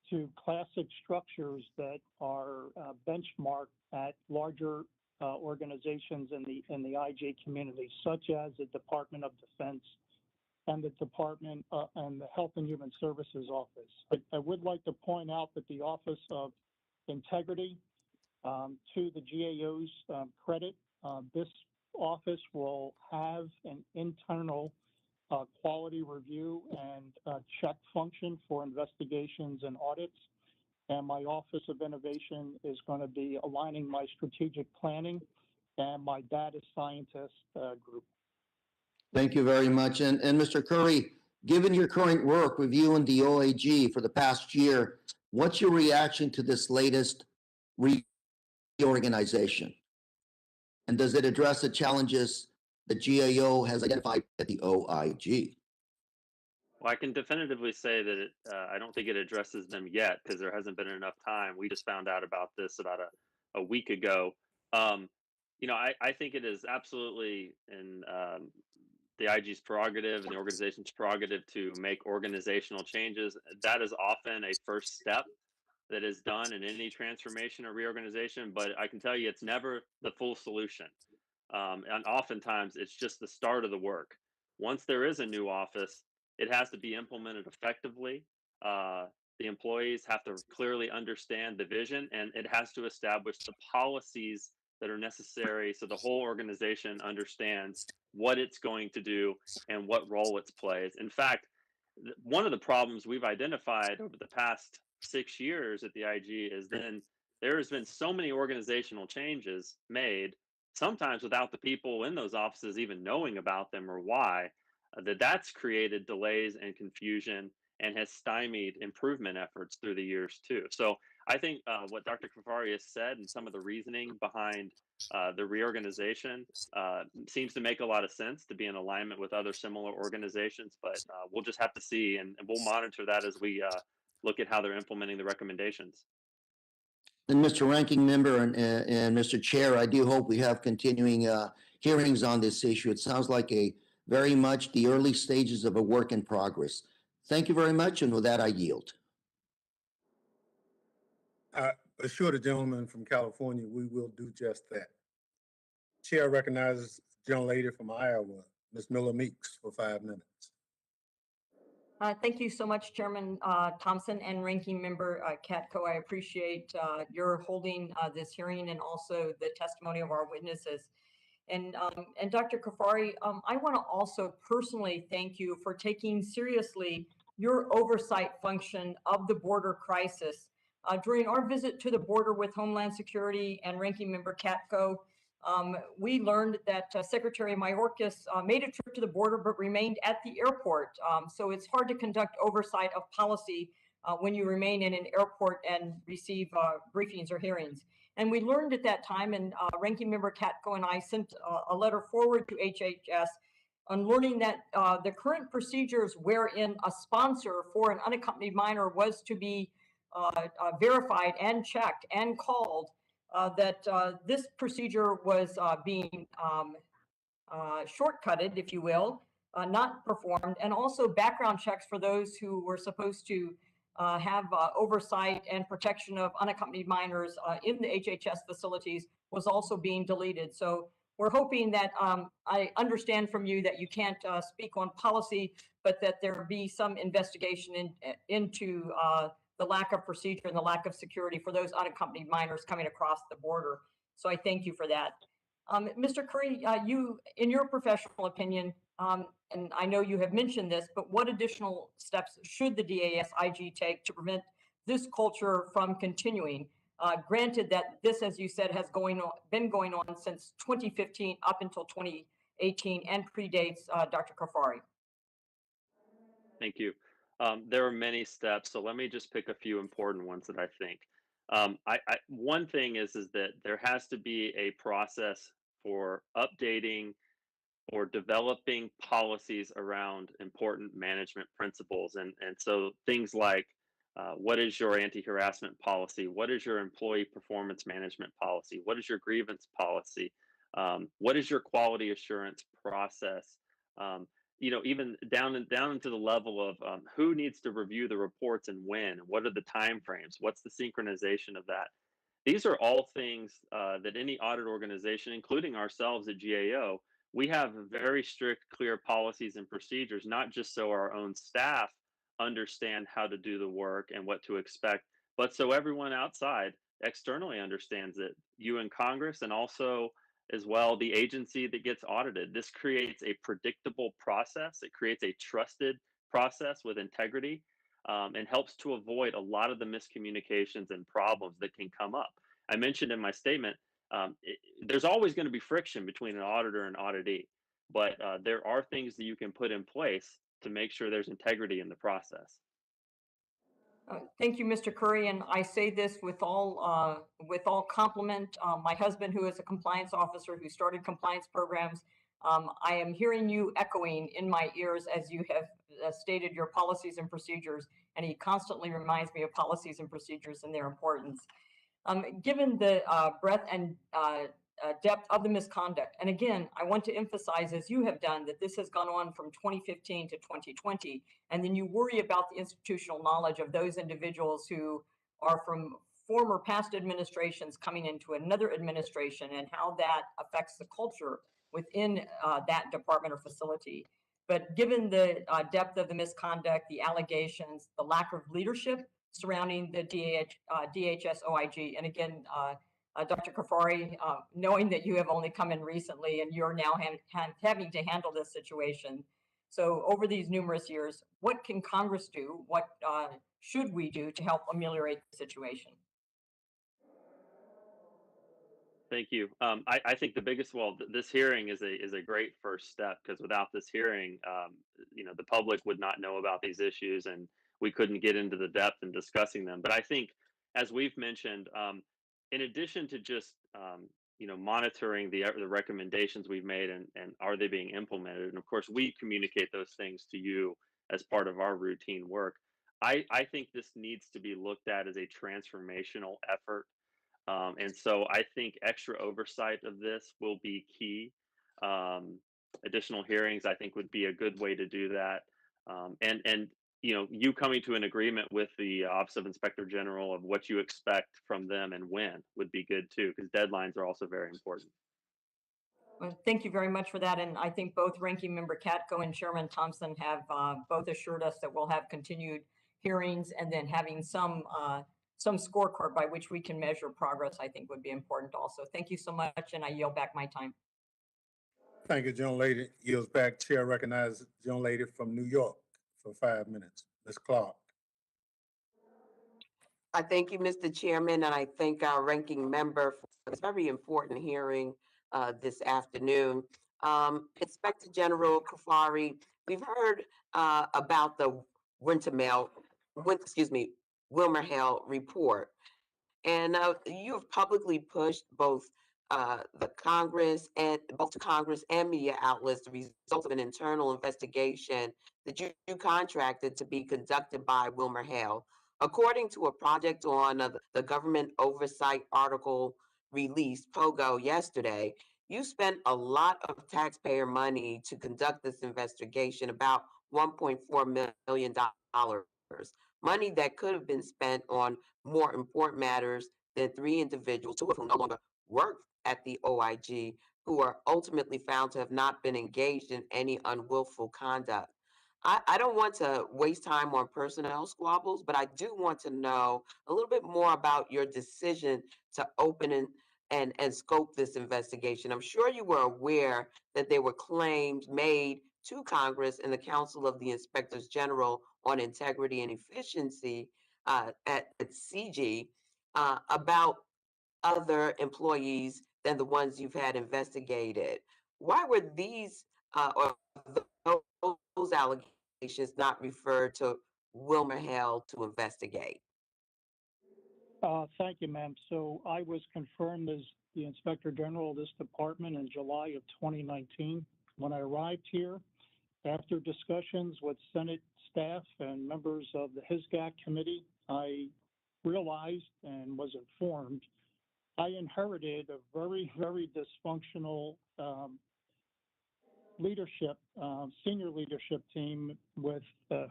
to classic structures that are benchmarked at larger organizations in the IG community, such as the Department of Defense and the Department and the Health and Human Services Office. I would like to point out that the Office of Integrity, to the GAO's credit, this office will have an internal quality review and check function for investigations and audits. And my Office of Innovation is going to be aligning my strategic planning and my data scientist group. Thank you very much. And Mr. Curry, given your current work reviewing the OAG for the past year, what's your reaction to this latest reorganization? And does it address the challenges the GAO has identified at the OIG? Well, I can definitively say that I don't think it addresses them yet because there hasn't been enough time. We just found out about this about a week ago. Um, I think it is absolutely in the IG's prerogative and the organization's prerogative to make organizational changes. That is often a first step that is done in any transformation or reorganization, but I can tell you it's never the full solution. And oftentimes it's just the start of the work. Once there is a new office, it has to be implemented effectively. Uh, the employees have to clearly understand the vision, and it has to establish the policies that are necessary so the whole organization understands what it's going to do and what role it plays. In fact, one of the problems we've identified over the past 6 years at the IG is then there has been so many organizational changes made, sometimes without the people in those offices even knowing about them or why, that's created delays and confusion and has stymied improvement efforts through the years too. So I think what Dr. Kafari has said and some of the reasoning behind the reorganization seems to make a lot of sense to be in alignment with other similar organizations, but we'll just have to see, and we'll monitor that as we look at how they're implementing the recommendations. And Mr. Ranking Member and Mr. Chair, I do hope we have continuing hearings on this issue. It sounds like a very much the early stages of a work in progress. Thank you very much, and with that, I yield. I assure the gentleman from California, we will do just that. Chair recognizes the gentlelady from Iowa, Ms. Miller Meeks, for 5 minutes. Thank you so much, Chairman Thompson and Ranking Member Katko. I appreciate your holding this hearing and also the testimony of our witnesses. And Dr. Kafari, I want to also personally thank you for taking seriously your oversight function of the border crisis. During our visit to the border with Homeland Security and Ranking Member Katko, we learned that Secretary Mayorkas made a trip to the border but remained at the airport. So it's hard to conduct oversight of policy when you remain in an airport and receive briefings or hearings. And we learned at that time, and Ranking Member Katko and I sent a letter forward to HHS on learning that the current procedures wherein a sponsor for an unaccompanied minor was to be verified and checked and called, that this procedure was being shortcutted, if you will, not performed, and also background checks for those who were supposed to have oversight and protection of unaccompanied minors in the HHS facilities was also being deleted. So we're hoping that I understand from you that you can't speak on policy, but that there be some investigation into the lack of procedure and the lack of security for those unaccompanied minors coming across the border. So I thank you for that. Mr. Curry, you, in your professional opinion, and I know you have mentioned this, but what additional steps should the DAS-IG take to prevent this culture from continuing? Granted that this, as you said, has been going on since 2015 up until 2018 and predates Dr. Kafari. Thank you. There are many steps, so let me just pick a few important ones that I think. One thing is that there has to be a process for updating or developing policies around important management principles. And so things like what is your anti-harassment policy? What is your employee performance management policy? What is your grievance policy? What is your quality assurance process? Even down into the level of who needs to review the reports and when, what are the time frames? What's the synchronization of that? These are all things that any audit organization, including ourselves at GAO, we have very strict, clear policies and procedures, not just so our own staff understand how to do the work and what to expect, but so everyone outside externally understands it, you in Congress, and also as well the agency that gets audited. This creates a predictable process. It creates a trusted process with integrity, and helps to avoid a lot of the miscommunications and problems that can come up. I mentioned in my statement, there's always going to be friction between an auditor and auditee, but there are things that you can put in place to make sure there's integrity in the process. Thank you, Mr. Curry, and I say this with all compliment. My husband, who is a compliance officer who started compliance programs, I am hearing you echoing in my ears as you have stated your policies and procedures, and he constantly reminds me of policies and procedures and their importance. Given the breadth and depth of the misconduct, and again, I want to emphasize, as you have done, that this has gone on from 2015 to 2020, and then you worry about the institutional knowledge of those individuals who are from former past administrations coming into another administration and how that affects the culture within that department or facility. But given the depth of the misconduct, the allegations, the lack of leadership surrounding the DHS OIG, and again, Dr. Kafari, knowing that you have only come in recently and you're now having to handle this situation. So over these numerous years, what can Congress do? What should we do to help ameliorate the situation? Thank you. I think the biggest, this hearing is a great first step, because without this hearing, the public would not know about these issues and we couldn't get into the depth in discussing them. But I think, as we've mentioned, in addition to just monitoring the recommendations we've made and are they being implemented, and of course we communicate those things to you as part of our routine work. I think this needs to be looked at as a transformational effort. And so I think extra oversight of this will be key. Additional hearings, I think, would be a good way to do that. And you coming to an agreement with the Office of Inspector General of what you expect from them and when would be good too, because deadlines are also very important. Well, thank you very much for that. And I think both Ranking Member Katko and Chairman Thompson have both assured us that we'll have continued hearings, and then having some scorecard by which we can measure progress, I think would be important also. Thank you so much, and I yield back my time. Thank you, gentlelady. Yields back. Chair recognizes the gentlelady from New York for 5 minutes. Ms. Clark. I thank you, Mr. Chairman, and I thank our ranking member for this very important hearing this afternoon. Inspector General Kafari, we've heard about the WilmerHale report, and you have publicly pushed both the Congress and media outlets the results of an internal investigation that you contracted to be conducted by WilmerHale. According to a project on the government oversight article released, POGO, yesterday, you spent a lot of taxpayer money to conduct this investigation, about $1.4 million, money that could have been spent on more important matters than 3 individuals, 2 of whom no longer work at the OIG, who are ultimately found to have not been engaged in any unwillful conduct. I don't want to waste time on personnel squabbles, but I do want to know a little bit more about your decision to open and scope this investigation. I'm sure you were aware that there were claims made to Congress and the Council of the Inspectors General on Integrity and Efficiency at CG about other employees than the ones you've had investigated. Why were these or those allegations not referred to WilmerHale to investigate? Thank you, ma'am. So I was confirmed as the Inspector General of this department in July of 2019. When I arrived here, after discussions with Senate staff and members of the HISGAC committee, I realized and was informed I inherited a very, very dysfunctional leadership, senior leadership team with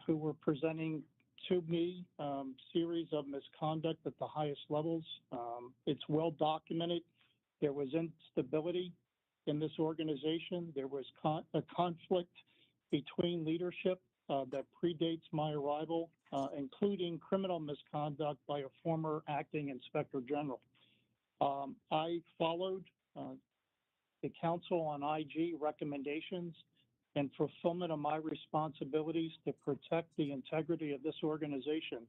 who were presenting to me series of misconduct at the highest levels. It's well documented. There was instability in this organization. There was a conflict between leadership that predates my arrival, including criminal misconduct by a former acting inspector general. I followed the Council on IG recommendations and fulfillment of my responsibilities to protect the integrity of this organization,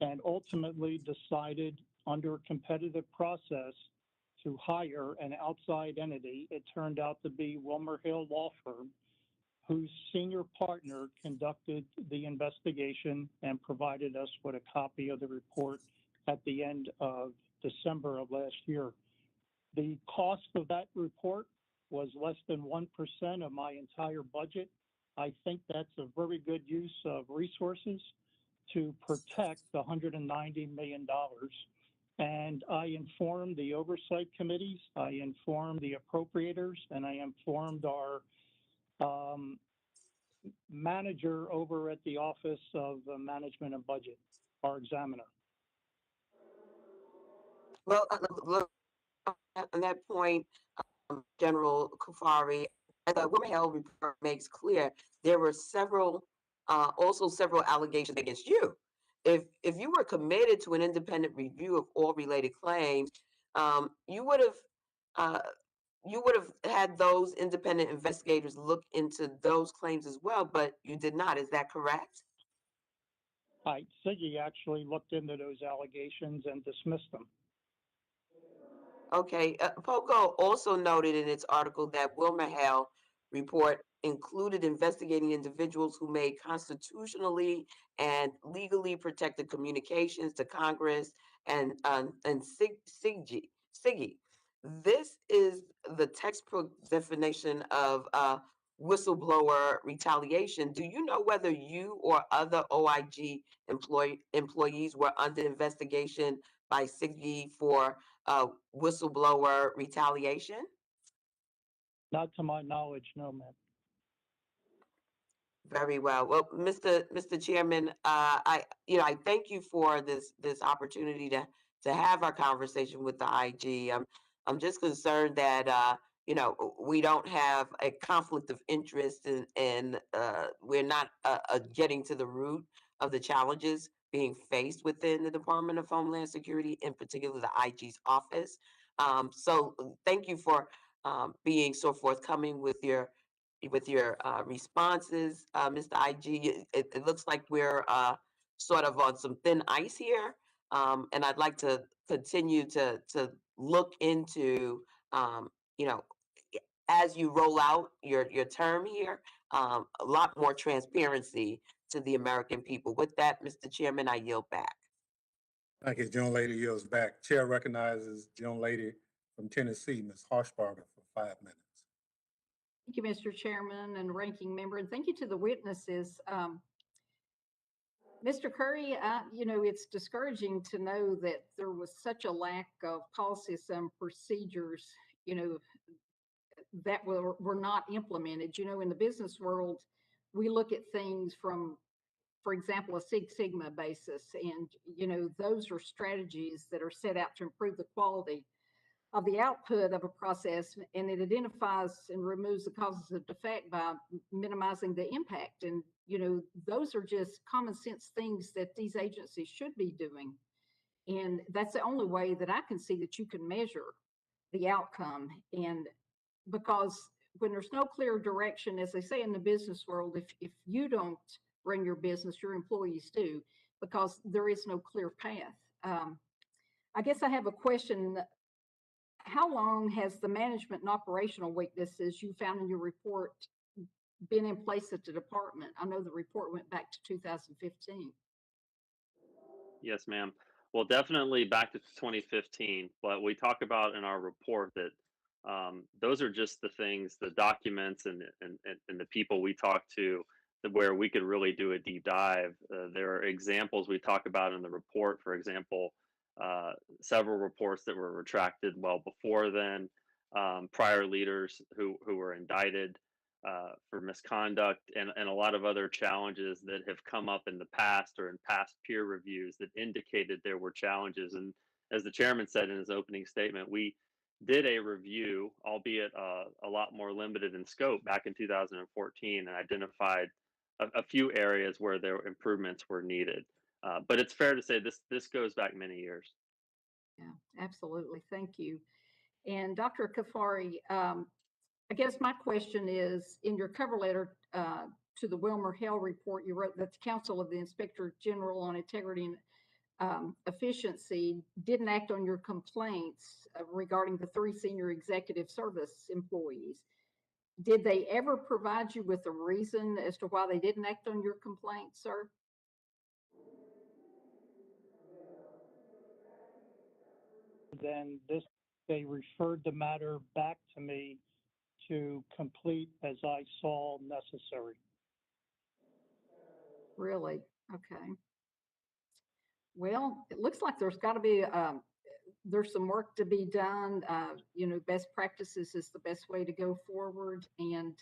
and ultimately decided under a competitive process to hire an outside entity. It turned out to be WilmerHale Law Firm, whose senior partner conducted the investigation and provided us with a copy of the report at the end of December of last year. The cost of that report was less than 1% of my entire budget. I think that's a very good use of resources to protect the $190 million. And I informed the oversight committees, I informed the appropriators, and I informed our manager over at the Office of Management and Budget, our examiner. Well, look, on that point, General Kufari, as the Women Health report makes clear, there were also several allegations against you. If you were committed to an independent review of all related claims, you would have had those independent investigators look into those claims as well, but you did not. Is that correct? Siggy actually looked into those allegations and dismissed them. Okay, POCO also noted in its article that WilmerHale report included investigating individuals who made constitutionally and legally protected communications to Congress and SIGI. This is the textbook definition of whistleblower retaliation. Do you know whether you or other OIG employees were under investigation by SIGI for whistleblower retaliation? Not to my knowledge, no, ma'am. Very well. Well, Mr. Chairman, I thank you for this opportunity to have our conversation with the IG. I'm just concerned that we don't have a conflict of interest and we're not getting to the root of the challenges being faced within the Department of Homeland Security, in particular the IG's office. So thank you for being so forthcoming with your responses, Mr. IG. It looks like we're sort of on some thin ice here, and I'd like to continue to look into, as you roll out your term here, a lot more transparency to the American people. With that, Mr. Chairman, I yield back. Thank you. Gentlelady yields back. Chair recognizes Gentlelady from Tennessee, Ms. Harshbarger, for 5 minutes. Thank you, Mr. Chairman and Ranking Member, and thank you to the witnesses. Mr. Curry, it's discouraging to know that there was such a lack of policies and procedures, that were not implemented. In the business world, we look at things from, for example, a Six Sigma basis, and, those are strategies that are set out to improve the quality of the output of a process, and it identifies and removes the causes of defect by minimizing the impact. And, those are just common sense things that these agencies should be doing. And that's the only way that I can see that you can measure the outcome. And because when there's no clear direction, as they say in the business world, if you don't run your business, your employees do, because there is no clear path. I guess I have a question. How long has the management and operational weaknesses you found in your report been in place at the department? I know the report went back to 2015. Yes, ma'am. Well, definitely back to 2015, but we talk about in our report that those are just the things, the documents and the people we talk to, where we could really do a deep dive. There are examples we talk about in the report. For example, several reports that were retracted well before then, prior leaders who were indicted for misconduct, and a lot of other challenges that have come up in the past or in past peer reviews that indicated there were challenges. And as the chairman said in his opening statement, we did a review, albeit a lot more limited in scope, back in 2014, and identified a few areas where there were improvements were needed. But it's fair to say this goes back many years. Yeah, absolutely. Thank you. And Dr. Kafari, I guess my question is, in your cover letter to the WilmerHale report, you wrote that the Council of the Inspector General on Integrity and Efficiency didn't act on your complaints regarding the 3 senior executive service employees. Did they ever provide you with a reason as to why they didn't act on your complaint, sir? Then they referred the matter back to me to complete as I saw necessary. Really? Okay. Well, it looks like there's got to be, there's some work to be done. Best practices is the best way to go forward and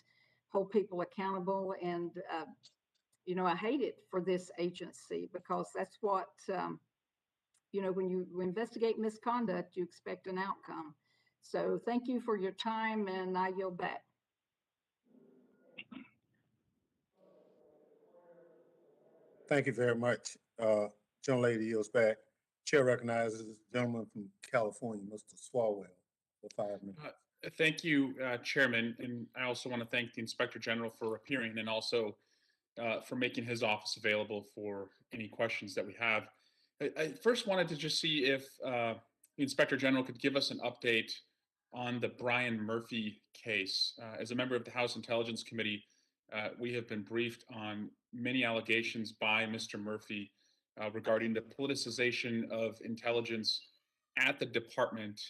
hold people accountable. And, I hate it for this agency because that's what, when you investigate misconduct, you expect an outcome. So thank you for your time, and I yield back. Thank you very much. Gentlelady yields back. Chair recognizes the gentleman from California, Mr. Swalwell, for 5 minutes. Thank you, Chairman, and I also want to thank the Inspector General for appearing and also for making his office available for any questions that we have. I first wanted to just see if the Inspector General could give us an update on the Brian Murphy case. As a member of the House Intelligence Committee, we have been briefed on many allegations by Mr. Murphy regarding the politicization of intelligence at the department.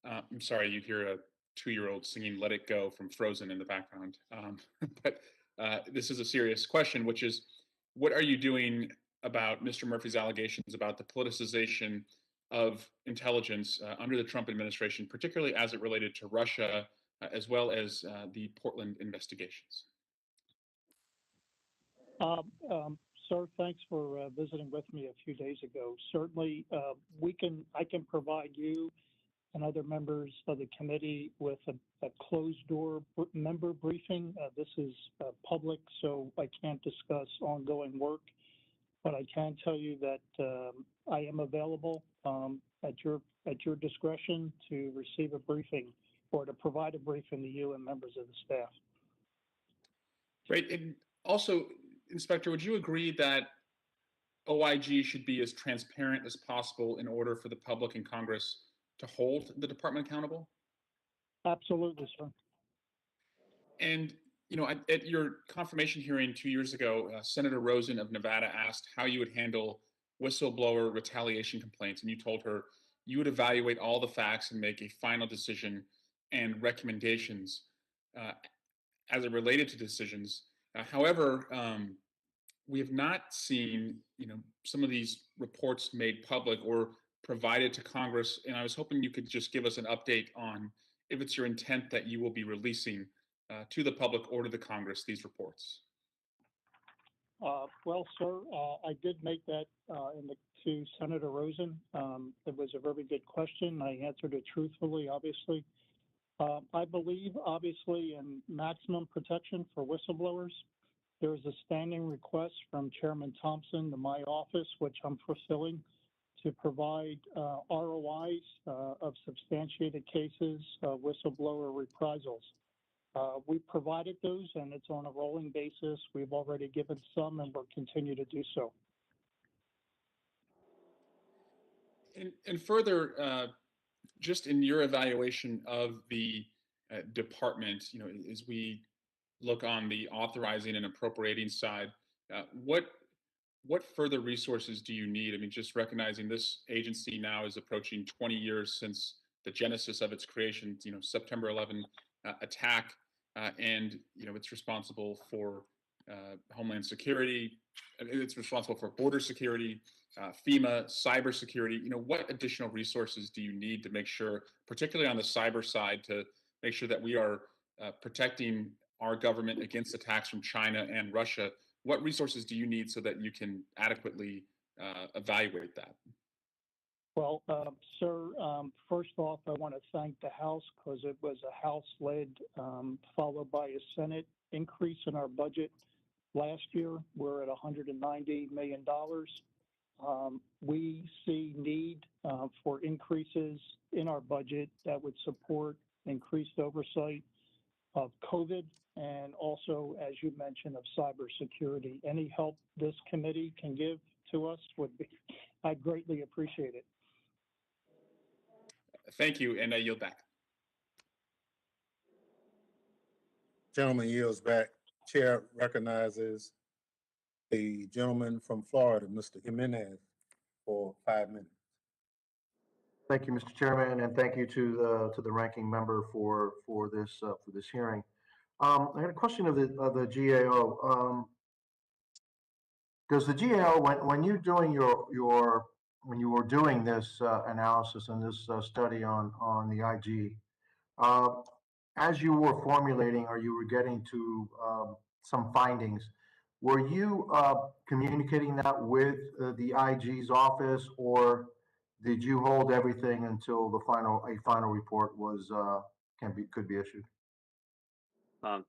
I'm sorry, you hear a 2-year-old singing Let It Go from Frozen in the background. But this is a serious question, which is, what are you doing about Mr. Murphy's allegations about the politicization of intelligence under the Trump administration, particularly as it related to Russia, as well as the Portland investigations? Sir, thanks for visiting with me a few days ago. Certainly, I can provide you and other members of the committee with a closed-door member briefing. This is public, so I can't discuss ongoing work, but I can tell you that I am available at your discretion to receive a briefing or to provide a briefing to you and members of the staff. Great. And also, Inspector, would you agree that OIG should be as transparent as possible in order for the public and Congress to hold the department accountable? Absolutely, sir. And, at your confirmation hearing 2 years ago, Senator Rosen of Nevada asked how you would handle whistleblower retaliation complaints. And you told her you would evaluate all the facts and make a final decision and recommendations as it related to decisions. However, we have not seen, some of these reports made public or provided to Congress. And I was hoping you could just give us an update on if it's your intent that you will be releasing to the public or to the Congress these reports. Well, sir, I did make that to Senator Rosen. It was a very good question. I answered it truthfully, obviously. I believe, obviously, in maximum protection for whistleblowers. There is a standing request from Chairman Thompson to my office, which I'm fulfilling, to provide ROIs of substantiated cases, whistleblower reprisals. We've provided those, and it's on a rolling basis. We've already given some, and we'll continue to do so. And further, just in your evaluation of the department, as we look on the authorizing and appropriating side, what further resources do you need? I mean, just recognizing this agency now is approaching 20 years since the genesis of its creation, September 11 attack, and it's responsible for Homeland Security. It's responsible for border security, FEMA, cybersecurity. What additional resources do you need to make sure, particularly on the cyber side, to make sure that we are protecting our government against attacks from China and Russia? What resources do you need so that you can adequately evaluate that? Well, sir, first off, I want to thank the House because it was a House-led, followed by a Senate increase in our budget last year. We're at $190 million. We see need for increases in our budget that would support increased oversight of COVID and also, as you mentioned, of cybersecurity. Any help this committee can give to us I'd greatly appreciate it. Thank you, and I yield back. Gentleman yields back. Chair recognizes the gentleman from Florida, Mr. Jimenez, for 5 minutes. Thank you, Mr. Chairman, and thank you to the ranking member for this hearing. I had a question of the GAO. Does the GAO, when you doing when you were doing this analysis and this study on the IG, as you were formulating or you were getting to some findings, were you communicating that with the IG's office, or did you hold everything until a final report was could be issued?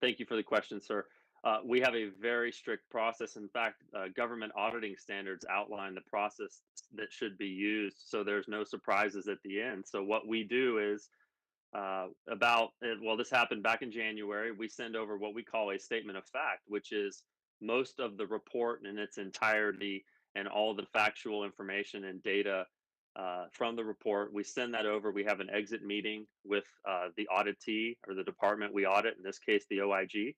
Thank you for the question, sir. We have a very strict process. In fact, government auditing standards outline the process that should be used, so there's no surprises at the end. So what we do is this happened back in January. We send over what we call a statement of fact, which is most of the report in its entirety and all the factual information and data from the report. We send that over. We have an exit meeting with the auditee or the department we audit, in this case, the OIG.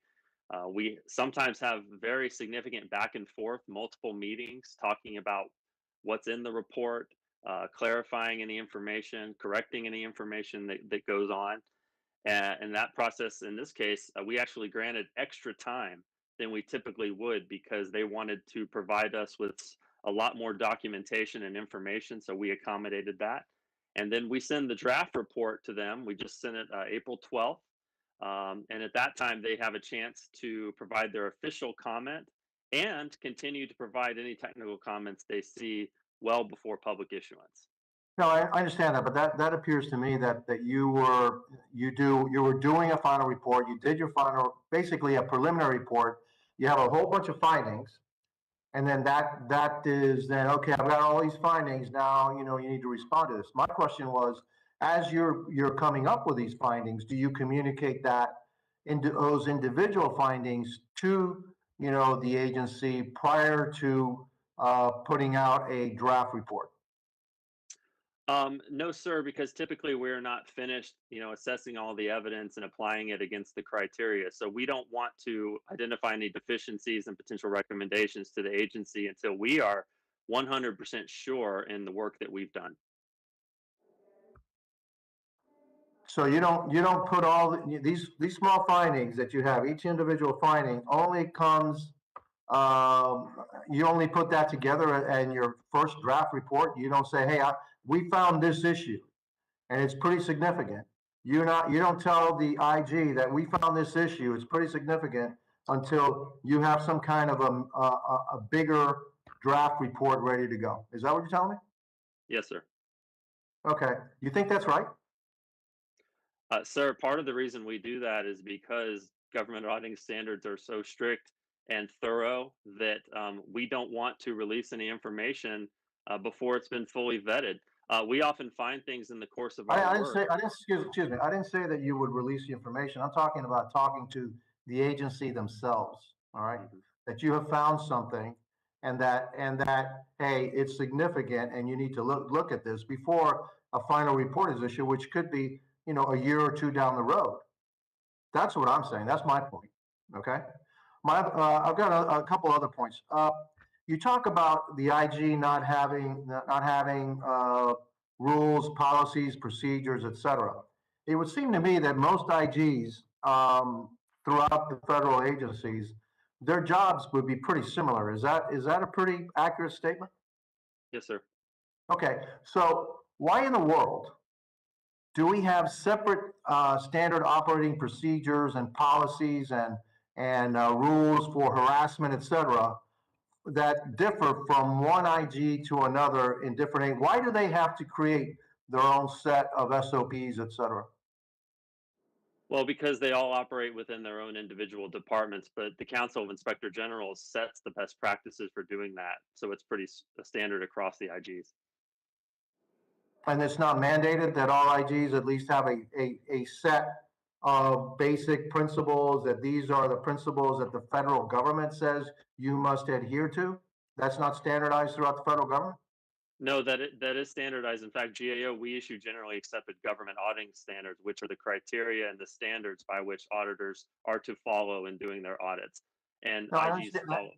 We sometimes have very significant back and forth, multiple meetings talking about what's in the report, clarifying any information, correcting any information that goes on. And that process, in this case, we actually granted extra time than we typically would because they wanted to provide us with a lot more documentation and information. So we accommodated that. And then we send the draft report to them. We just sent it April 12th. And at that time, they have a chance to provide their official comment and continue to provide any technical comments they see well before public issuance. No, I understand that, but that appears to me that you were doing a final report. You did your final, basically a preliminary report. You have a whole bunch of findings, and then that is then okay. I've got all these findings now. You need to respond to this. My question was, as you're coming up with these findings, do you communicate that into those individual findings to the agency prior to putting out a draft report? No, sir, because typically we're not finished, assessing all the evidence and applying it against the criteria. So we don't want to identify any deficiencies and potential recommendations to the agency until we are 100% sure in the work that we've done. So you don't put all these small findings that you have, each individual finding only comes, you only put that together in your first draft report. You don't say, hey, we found this issue and it's pretty significant. You don't tell the IG that we found this issue, it's pretty significant, until you have some kind of a bigger draft report ready to go. Is that what you're telling me? Yes, sir. Okay. You think that's right? Sir, part of the reason we do that is because government auditing standards are so strict and thorough that we don't want to release any information before it's been fully vetted. We often find things in the course of our work. Excuse me. I didn't say that you would release the information. I'm talking about talking to the agency themselves. All right, that you have found something, and that hey, it's significant, and you need to look at this before a final report is issued, which could be a year or two down the road. That's what I'm saying. That's my point. Okay. I've got a couple other points. You talk about the IG not having rules, policies, procedures, etc. It would seem to me that most IGs throughout the federal agencies, their jobs would be pretty similar. Is that a pretty accurate statement? Yes, sir. Okay. So why in the world do we have separate standard operating procedures and policies and rules for harassment, etc., that differ from one IG to another in different? Why do they have to create their own set of SOPs, etc.? Well, because they all operate within their own individual departments, but the Council of Inspector Generals sets the best practices for doing that. So it's pretty standard across the IGs. And it's not mandated that all IGs at least have a set of basic principles, that these are the principles that the federal government says you must adhere to? That's not standardized throughout the federal government? No, that is standardized. In fact, GAO, we issue generally accepted government auditing standards, which are the criteria and the standards by which auditors are to follow in doing their audits. And No, I IGs understand that. follow.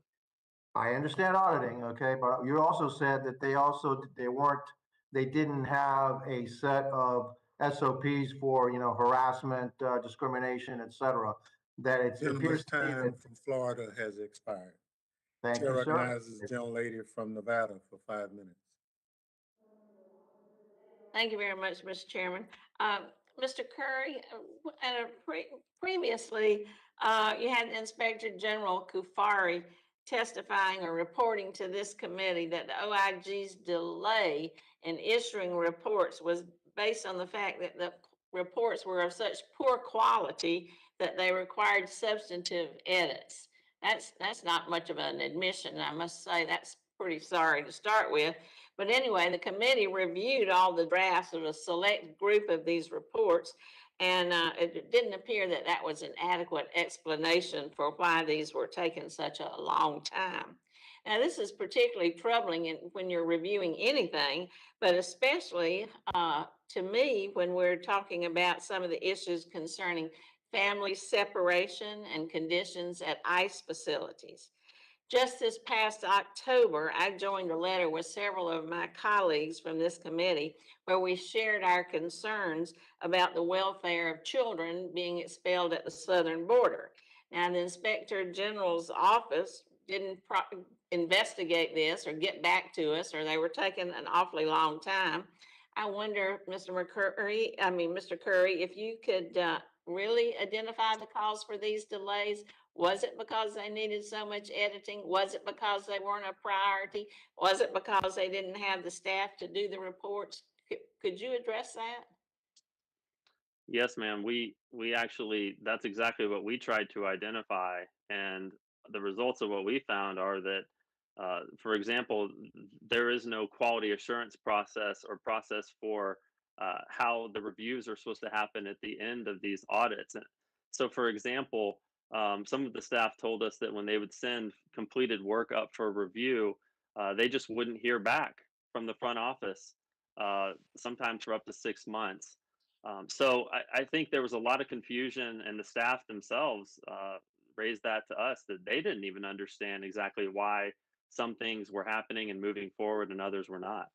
I understand auditing, okay, but you also said that they didn't have a set of SOPs for, harassment, discrimination, et cetera. That it Gentleman's appears to me time that, from Florida has expired. thank Chair you, sir. recognizes the gentlelady from Nevada for 5 minutes. Thank you very much, Mr. Chairman. Mr. Curry, previously, you had Inspector General Kufari testifying or reporting to this committee that the OIG's delay in issuing reports was based on the fact that the reports were of such poor quality that they required substantive edits. That's not much of an admission. I must say that's pretty sorry to start with. But anyway, the committee reviewed all the drafts of a select group of these reports, and it didn't appear that that was an adequate explanation for why these were taking such a long time. Now, this is particularly troubling when you're reviewing anything, but especially to me when we're talking about some of the issues concerning family separation and conditions at ICE facilities. Just this past October, I joined a letter with several of my colleagues from this committee where we shared our concerns about the welfare of children being expelled at the southern border. Now, the Inspector General's office didn't investigate this or get back to us, or they were taking an awfully long time. I wonder, Mr. Curry, if you could really identify the cause for these delays. Was it because they needed so much editing? Was it because they weren't a priority? Was it because they didn't have the staff to do the reports? Could you address that? Yes, ma'am. We actually, that's exactly what we tried to identify. And the results of what we found are that, for example, there is no quality assurance process or process for how the reviews are supposed to happen at the end of these audits. And so, for example, some of the staff told us that when they would send completed work up for review, they just wouldn't hear back from the front office, sometimes for up to 6 months. So I think there was a lot of confusion, and the staff themselves raised that to us that they didn't even understand exactly why some things were happening and moving forward and others were not.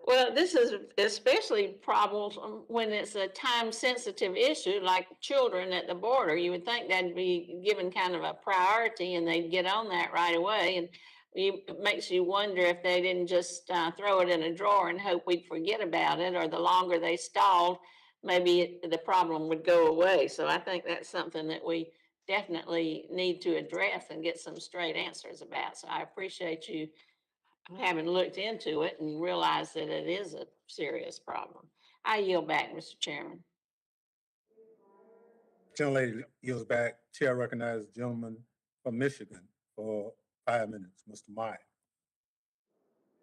Well, this is especially problems when it's a time-sensitive issue like children at the border. You would think that'd be given kind of a priority and they'd get on that right away. And it makes you wonder if they didn't just throw it in a drawer and hope we'd forget about it, or the longer they stalled, maybe the problem would go away. So I think that's something that we definitely need to address and get some straight answers about. So I appreciate you having looked into it and realized that it is a serious problem. I yield back, Mr. Chairman. Gentlelady yields back. Chair recognizes the gentleman from Michigan for 5 minutes, Mr. Meyer.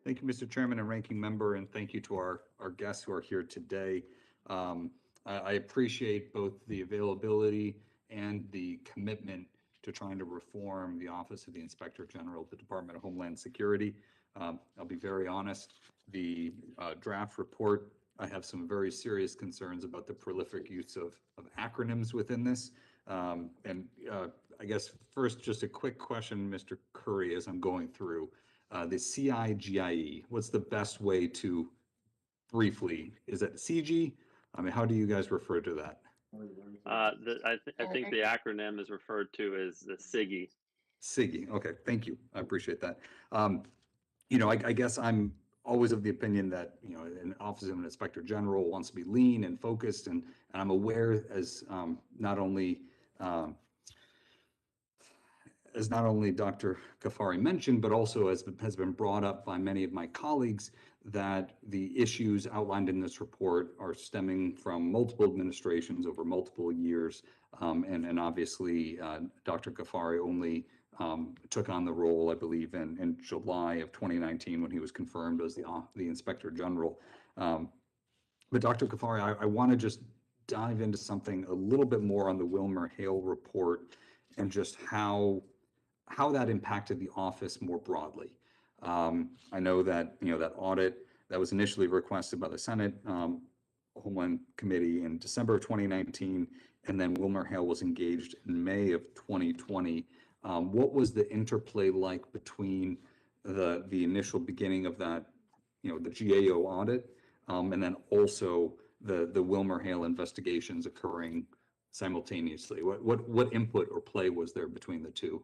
Thank you, Mr. Chairman and Ranking Member, and thank you to our guests who are here today. I appreciate both the availability and the commitment to trying to reform the Office of the Inspector General of the Department of Homeland Security. I'll be very honest, the draft report, I have some very serious concerns about the prolific use of acronyms within this. I guess first, just a quick question, Mr. Curry, as I'm going through. The CIGIE, what's the best way to briefly, is it CG? I mean, how do you guys refer to that? I think the acronym is referred to as the SIGI. SIGI, okay, thank you. I appreciate that. I guess I'm always of the opinion that, an Office of an Inspector General wants to be lean and focused, and I'm aware as not only Dr. Kafari mentioned, but also as has been brought up by many of my colleagues, that the issues outlined in this report are stemming from multiple administrations over multiple years. And obviously, Dr. Kafari only took on the role, I believe, in July of 2019 when he was confirmed as the Inspector General. But Dr. Kafari, I want to just dive into something a little bit more on the Wilmer-Hale report and just how that impacted the office more broadly. I know that, that audit that was initially requested by the Senate Homeland Committee in December of 2019, and then WilmerHale was engaged in May of 2020. What was the interplay like between the initial beginning of that, the GAO audit, and then also the WilmerHale investigations occurring simultaneously? What input or play was there between the two?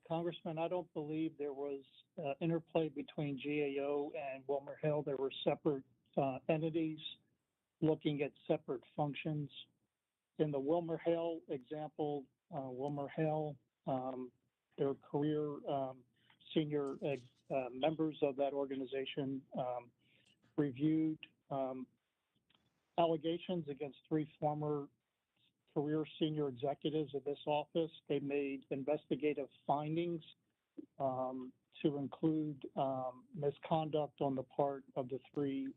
Congressman, I don't believe there was interplay between GAO and WilmerHale. There were separate entities looking at separate functions. In the WilmerHale example, WilmerHale, their career senior members of that organization reviewed allegations against 3 former career senior executives of this office. They made investigative findings to include misconduct on the part of the 3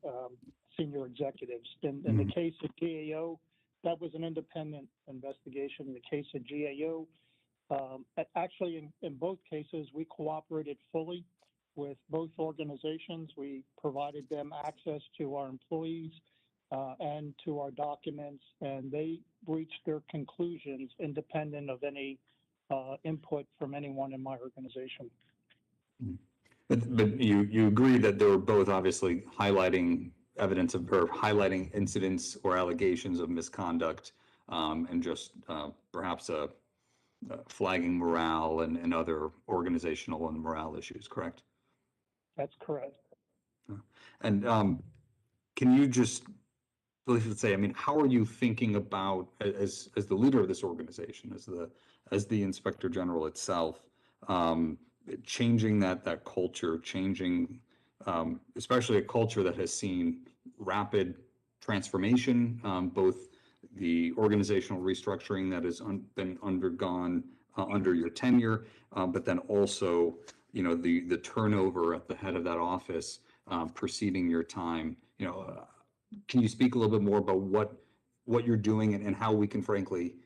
senior executives. In the case of GAO, that was an independent investigation. In the case of GAO, actually in both cases, we cooperated fully with both organizations. We provided them access to our employees and to our documents, and they reached their conclusions independent of any input from anyone in my organization. But you agree that they were both obviously highlighting evidence of, or highlighting incidents or allegations of misconduct, and just perhaps flagging morale and other organizational and morale issues, correct? That's correct. And can you just let's say, I mean, how are you thinking about, as the leader of this organization, as the Inspector General itself, changing that culture, changing, especially a culture that has seen rapid transformation, both the organizational restructuring that has been undergone under your tenure, but then also, the turnover at the head of that office preceding your time. Can you speak a little bit more about what you're doing and how we can frankly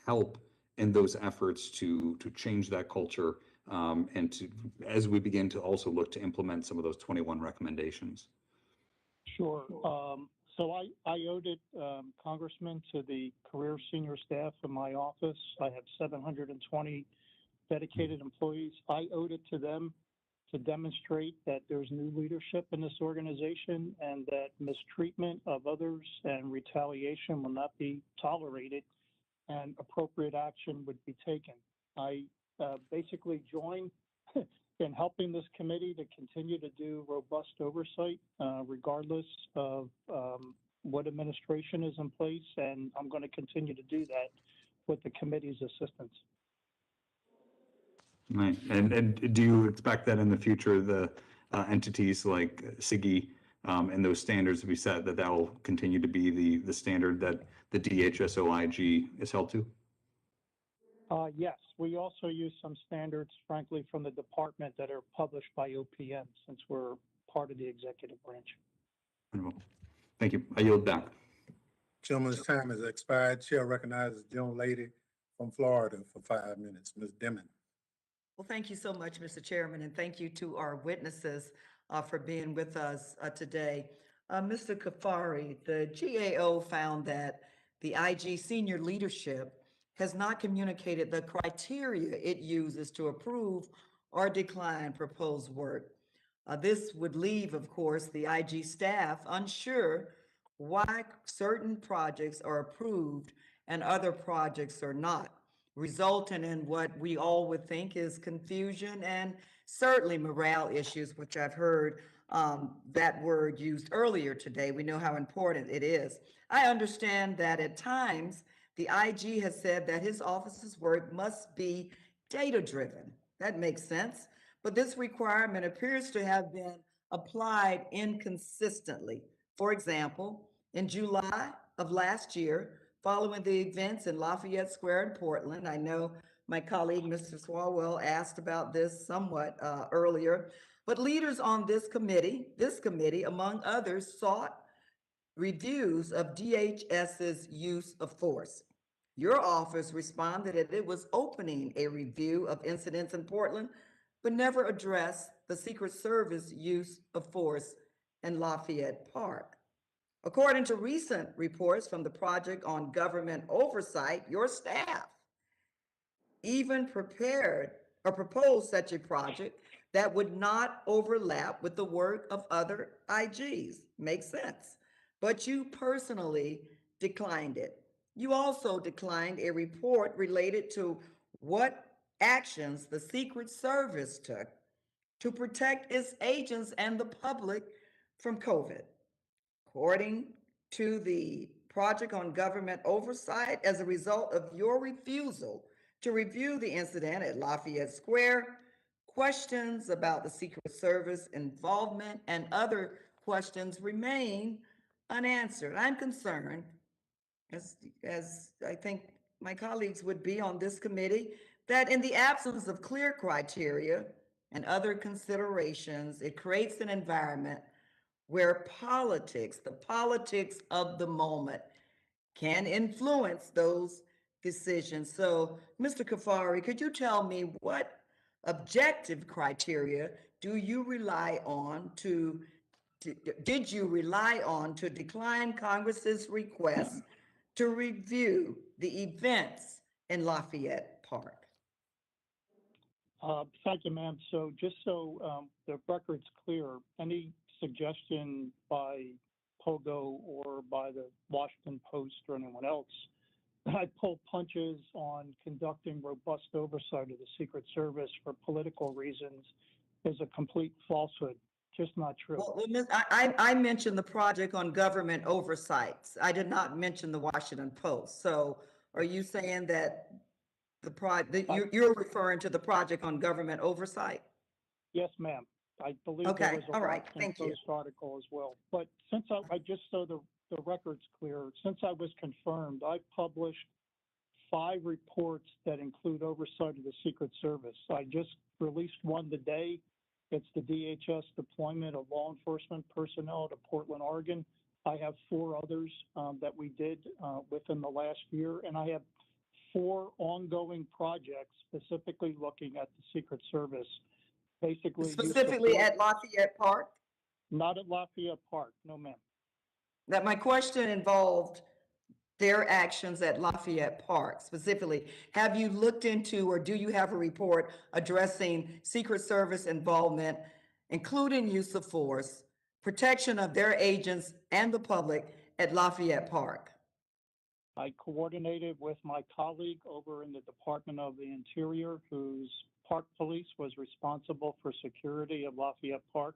help in those efforts to change that culture, and to, as we begin to also look to implement some of those 21 recommendations? Sure. So I owed it, Congressman, to the career senior staff in my office. I have 720 dedicated employees. I owed it to them to demonstrate that there's new leadership in this organization and that mistreatment of others and retaliation will not be tolerated and appropriate action would be taken. I basically joined in helping this committee to continue to do robust oversight, regardless of what administration is in place, and I'm going to continue to do that with the committee's assistance. Right. And do you expect that in the future, the entities like SIGI and those standards we set, that will continue to be the standard that the DHS-OIG is held to? Yes, we also use some standards, frankly, from the department that are published by OPM, since we're part of the executive branch. Thank you. I yield back. Gentleman's time has expired. Chair recognizes the gentlelady from Florida for 5 minutes, Ms. Dimon. Well, thank you so much, Mr. Chairman, and thank you to our witnesses for being with us today. Mr. Kafari, the GAO found that the IG senior leadership has not communicated the criteria it uses to approve or decline proposed work. This would leave, of course, the IG staff unsure why certain projects are approved and other projects are not, resulting in what we all would think is confusion and certainly morale issues, which I've heard that word used earlier today. We know how important it is. I understand that at times the IG has said that his office's work must be data-driven. That makes sense. But this requirement appears to have been applied inconsistently. For example, in July of last year, following the events in Lafayette Square in Portland, I know my colleague, Mr. Swalwell, asked about this somewhat earlier, but leaders on this committee, among others, sought reviews of DHS's use of force. Your office responded that it was opening a review of incidents in Portland, but never addressed the Secret Service use of force in Lafayette Park. According to recent reports from the Project on Government Oversight, your staff even prepared or proposed such a project that would not overlap with the work of other IGs. Makes sense. But you personally declined it. You also declined a report related to what actions the Secret Service took to protect its agents and the public from COVID. According to the Project on Government Oversight, as a result of your refusal to review the incident at Lafayette Square, questions about the Secret Service involvement and other questions remain unanswered. I'm concerned, as I think my colleagues would be on this committee, that in the absence of clear criteria and other considerations, it creates an environment where politics, the politics of the moment, can influence those decisions. So, Mr. Kafari, could you tell me what objective criteria do you rely on did you rely on to decline Congress's request to review the events in Lafayette Park? Thank you, ma'am. So just so the record's clear, any suggestion by Pogo or by the Washington Post or anyone else, I pull punches on conducting robust oversight of the Secret Service for political reasons is a complete falsehood. Just not true. Well, I mentioned the Project on Government Oversights. I did not mention the Washington Post. So are you saying that you're referring to the Project on Government Oversight? Yes, ma'am. I believe Okay, there was a all right, Washington thank you. Post article as well. But since I just so the record's clear, since I was confirmed, I published 5 reports that include oversight of the Secret Service. I just released one today. It's the DHS deployment of law enforcement personnel to Portland, Oregon. I have 4 others that we did within the last year, and I have 4 ongoing projects specifically looking at the Secret Service. Basically, Specifically at Lafayette Park? Not at Lafayette Park, no ma'am. That my question involved their actions at Lafayette Park specifically. Have you looked into, or do you have a report addressing Secret Service involvement, including use of force, protection of their agents and the public at Lafayette Park? I coordinated with my colleague over in the Department of the Interior, whose Park Police was responsible for security of Lafayette Park.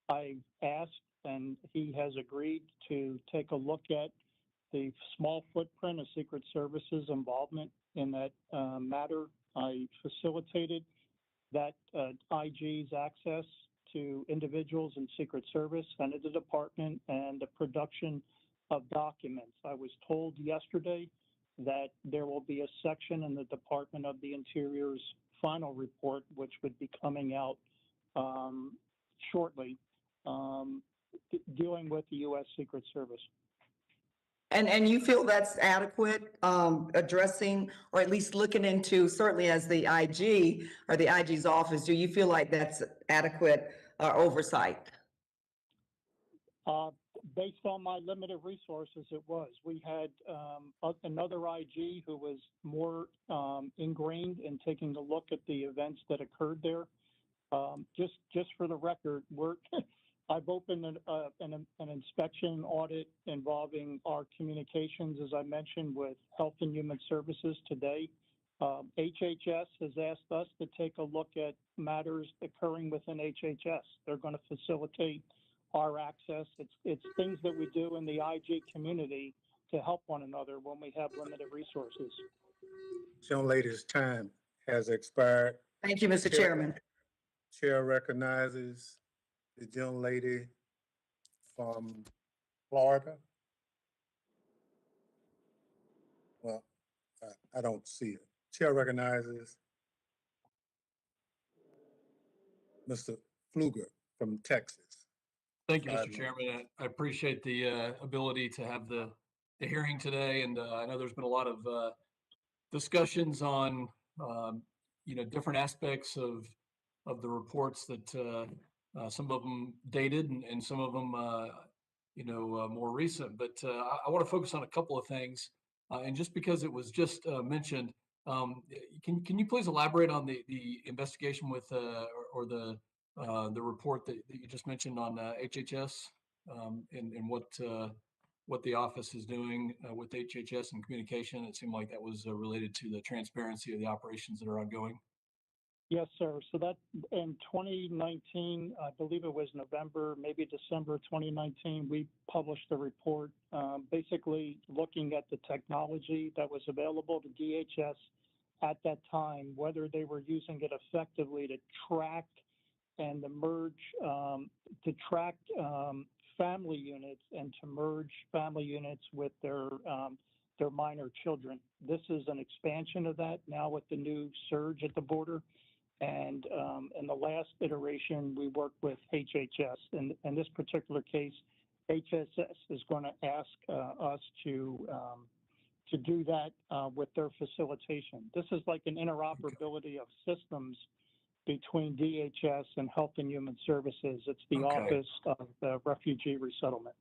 I asked, and he has agreed to take a look at the small footprint of Secret Service's involvement in that matter. I facilitated that IG's access to individuals in Secret Service and the department and the production of documents. I was told yesterday that there will be a section in the Department of the Interior's final report, which would be coming out shortly, dealing with the U.S. Secret Service. And you feel that's adequate, addressing, or at least looking into, certainly as the IG or the IG's office, do you feel like that's adequate oversight? Based on my limited resources, it was. We had another IG who was more ingrained in taking a look at the events that occurred there. Just for the record, I've opened an inspection audit involving our communications, as I mentioned, with Health and Human Services today. HHS has asked us to take a look at matters occurring within HHS. They're going to facilitate our access. It's things that we do in the IG community to help one another when we have limited resources. Young lady's time has expired. Thank you, Mr. Chairman. Chair recognizes the young lady from Florida. Well, I don't see it. Chair recognizes Mr. Pfluger from Texas. Thank you, Mr. Chairman. I appreciate the ability to have the hearing today, and I know there's been a lot of discussions on different aspects of of the reports that some of them dated and some of them more recent. But I want to focus on a couple of things. And just because it was just mentioned, can you please elaborate on the investigation with or the report that you just mentioned on HHS and what the office is doing with HHS and communication? It seemed like that was related to the transparency of the operations that are ongoing. Yes, sir. So that in 2019, I believe it was November, maybe December 2019, we published a report basically looking at the technology that was available to DHS at that time, whether they were using it effectively to track and to merge, to track family units and to merge family units with their minor children. This is an expansion of that now with the new surge at the border. And in the last iteration, we worked with HHS. In this particular case, HHS is going to ask us to do that with their facilitation. This is like an interoperability of systems between DHS and Health and Human Services. It's the Office of the Refugee Resettlement.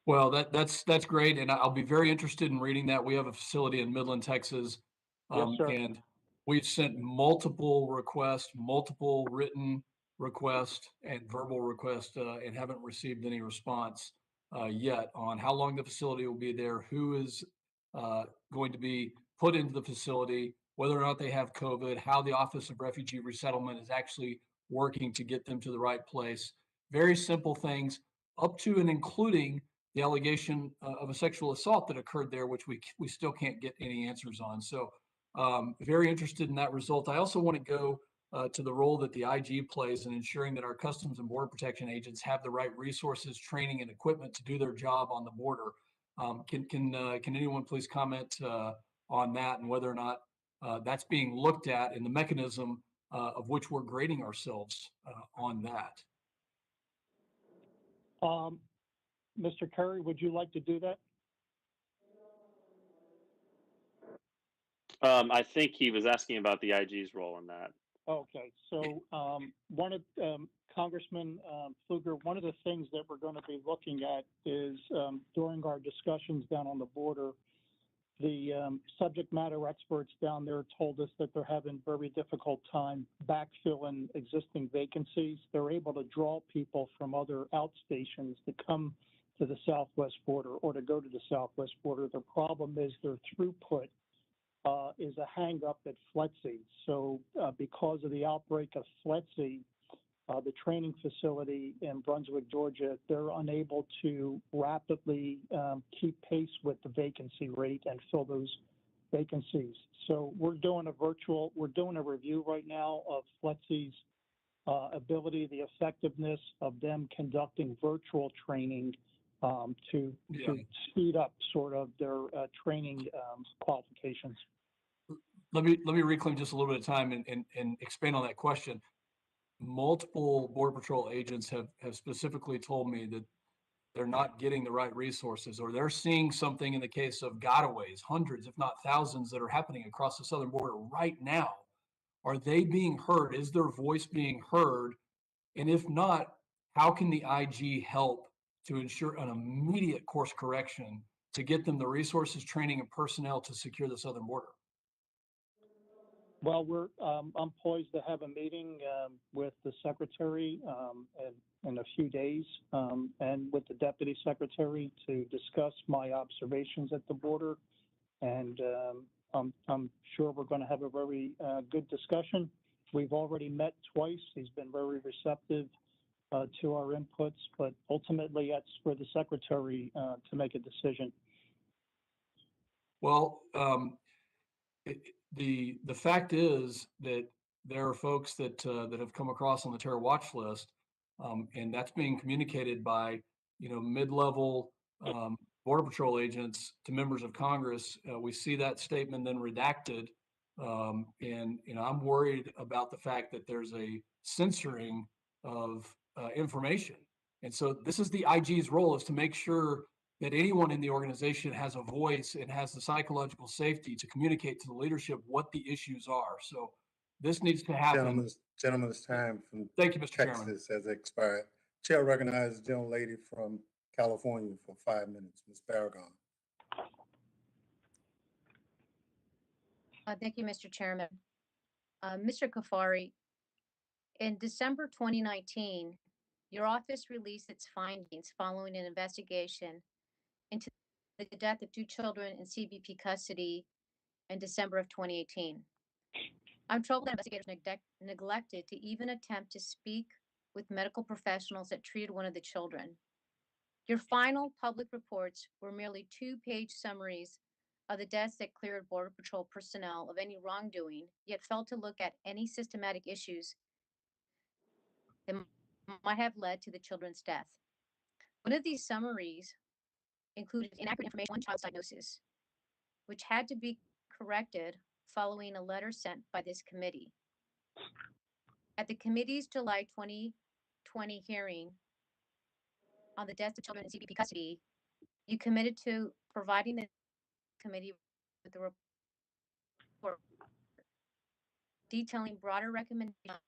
Well, that's great, and I'll be very interested in reading that. We have a facility in Midland, Texas, Yes, sir. and we've sent multiple requests, multiple written requests and verbal requests, and haven't received any response yet on how long the facility will be there, who is going to be put into the facility, whether or not they have COVID, how the Office of Refugee Resettlement is actually working to get them to the right place. Very simple things, up to and including the allegation of a sexual assault that occurred there, which we still can't get any answers on. So very interested in that result. I also want to go to the role that the IG plays in ensuring that our Customs and Border Protection agents have the right resources, training, and equipment to do their job on the border. Can anyone please comment on that and whether or not that's being looked at and the mechanism of which we're grading ourselves on that? Mr. Curry, would you like to do that? I think he was asking about the IG's role in that. Okay, so one of Congressman Pfluger, one of the things that we're going to be looking at is during our discussions down on the border, the subject matter experts down there told us that they're having very difficult time backfilling existing vacancies. They're able to draw people from other outstations to come to the southwest border or to go to the southwest border. The problem is their throughput is a hang up at FLETC. So because of the outbreak of FLETC, the training facility in Brunswick, Georgia, they're unable to rapidly keep pace with the vacancy rate and fill those vacancies. So we're doing a review right now of FLETC's ability, the effectiveness of them conducting virtual training to speed up sort of their training qualifications. Let me reclaim just a little bit of time and expand on that question. Multiple Border Patrol agents have specifically told me that they're not getting the right resources, or they're seeing something in the case of gotaways, hundreds, if not thousands, that are happening across the southern border right now. Are they being heard? Is their voice being heard? And if not, how can the IG help to ensure an immediate course correction to get them the resources, training, and personnel to secure the southern border? Well, I'm poised to have a meeting with the secretary in a few days and with the deputy secretary to discuss my observations at the border. And I'm sure we're going to have a very good discussion. We've already met twice. He's been very receptive to our inputs, but ultimately that's for the secretary to make a decision. Well, the fact is that there are folks that have come across on the terror watch list, and that's being communicated by mid-level Border Patrol agents to members of Congress. We see that statement then redacted, and I'm worried about the fact that there's a censoring of information. And so this is the IG's role, is to make sure that anyone in the organization has a voice and has the psychological safety to communicate to the leadership what the issues are. So This needs to happen. Gentleman's time from Thank you, Mr. Chairman. Texas has expired. Chair recognizes the gentlelady from California for 5 minutes, Ms. Barragon. Thank you, Mr. Chairman. Mr. Kafari, in December 2019, your office released its findings following an investigation into the death of 2 children in CBP custody in December of 2018. I'm troubled that investigators neglected to even attempt to speak with medical professionals that treated one of the children. Your final public reports were merely 2-page summaries of the deaths that cleared Border Patrol personnel of any wrongdoing, yet failed to look at any systematic issues that might have led to the children's death. One of these summaries included inaccurate information on child's diagnosis, which had to be corrected following a letter sent by this committee. At the committee's July 2020 hearing on the deaths of children in CBP custody, you committed to providing the committee with a report detailing broader recommendations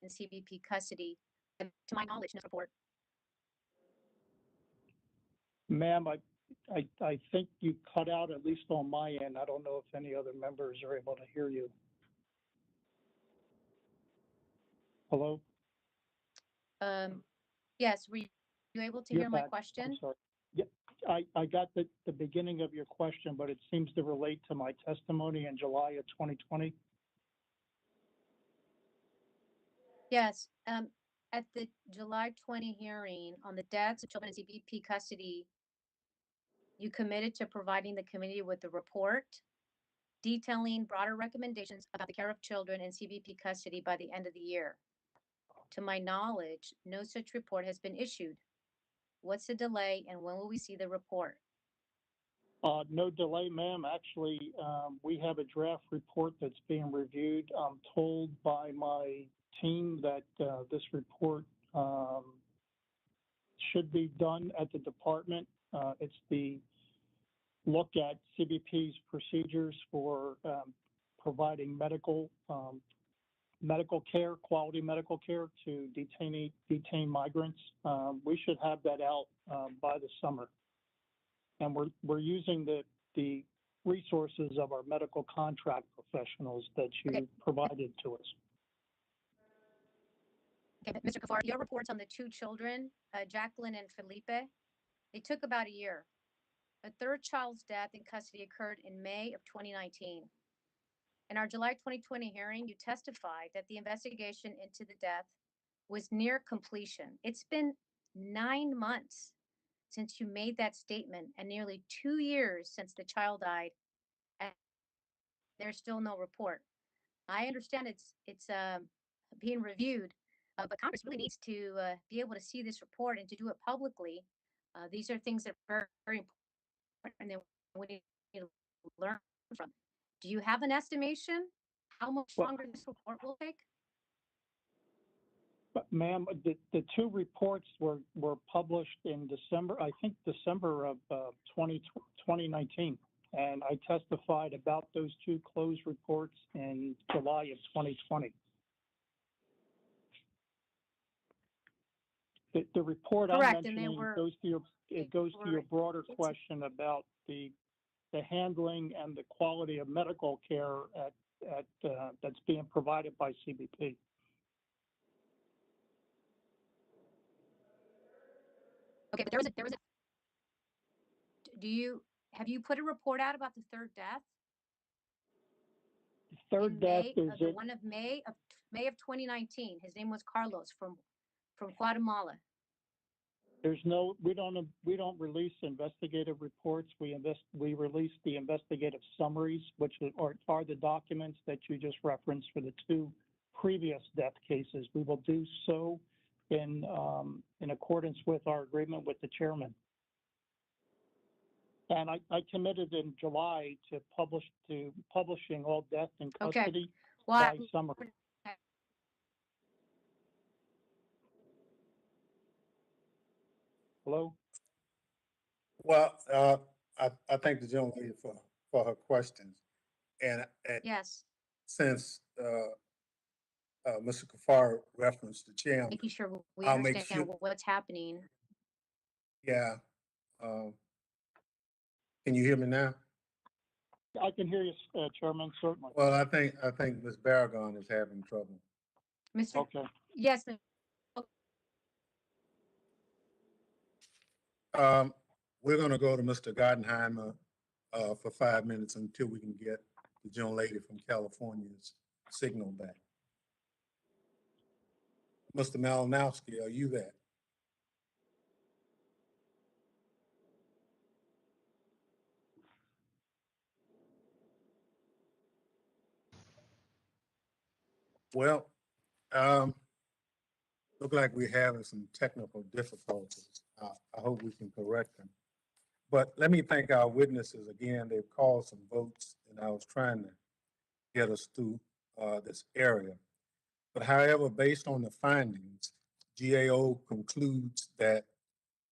in CBP custody. And to my knowledge, in this report. Ma'am, I think you cut out, at least on my end. I don't know if any other members are able to hear you. Hello? Yes, were you able to You're hear my back. question? I'm sorry. Yeah, I got the beginning of your question, but it seems to relate to my testimony in July of 2020. Yes, at the July 20 hearing on the deaths of children in CBP custody, you committed to providing the committee with a report detailing broader recommendations about the care of children in CBP custody by the end of the year. To my knowledge, no such report has been issued. What's the delay and when will we see the report? No delay, ma'am. Actually, we have a draft report that's being reviewed. I'm told by my team that this report should be done at the department. It's the look at CBP's procedures for providing medical care, quality medical care to detained migrants. We should have that out by the summer. And we're using the resources of our medical contract professionals that you provided to us. Okay, Mr. Kafar, your reports on the 2 children, Jacqueline and Felipe, they took about a year. A 3rd child's death in custody occurred in May of 2019. In our July 2020 hearing, you testified that the investigation into the death was near completion. It's been 9 months since you made that statement and nearly 2 years since the child died, and there's still no report. I understand it's being reviewed, but Congress really needs to be able to see this report and to do it publicly. These are things that are very important and that we need to learn from. Do you have an estimation how much longer this report will take? But ma'am, the 2 reports were published in December, I think December of 2019. And I testified about those 2 closed reports in July of 2020. The report I'm Correct, and they mentioning were goes to your broader question about the handling and the quality of medical care that's being provided by CBP. Okay, but there was a. Have you put a report out about the 3rd death? The 3rd death is the one of May of 2019. His name was Carlos from Guatemala. We don't release investigative reports. We release the investigative summaries, which are the documents that you just referenced for the 2 previous death cases. We will do so in accordance with our agreement with the chairman. And I committed in July to publishing all death in custody by summer. Hello? Well, I thank the gentlelady for her questions. And yes, since Mr. Kafar referenced the chairman, making sure we I'll make understand sure. what's happening. Yeah. Can you hear me now? I can hear you, Chairman, certainly. Well, I think Ms. Barragon is having trouble. Mr. Okay. Yes, We're going to go to Mr. Gardenheimer for 5 minutes until we can get the young lady from California's signal back. Mr. Malinowski, are you there? Well, look like we're having some technical difficulties. I hope we can correct them. But let me thank our witnesses again. They've called some votes, and I was trying to get us through this area. But however, based on the findings, GAO concludes that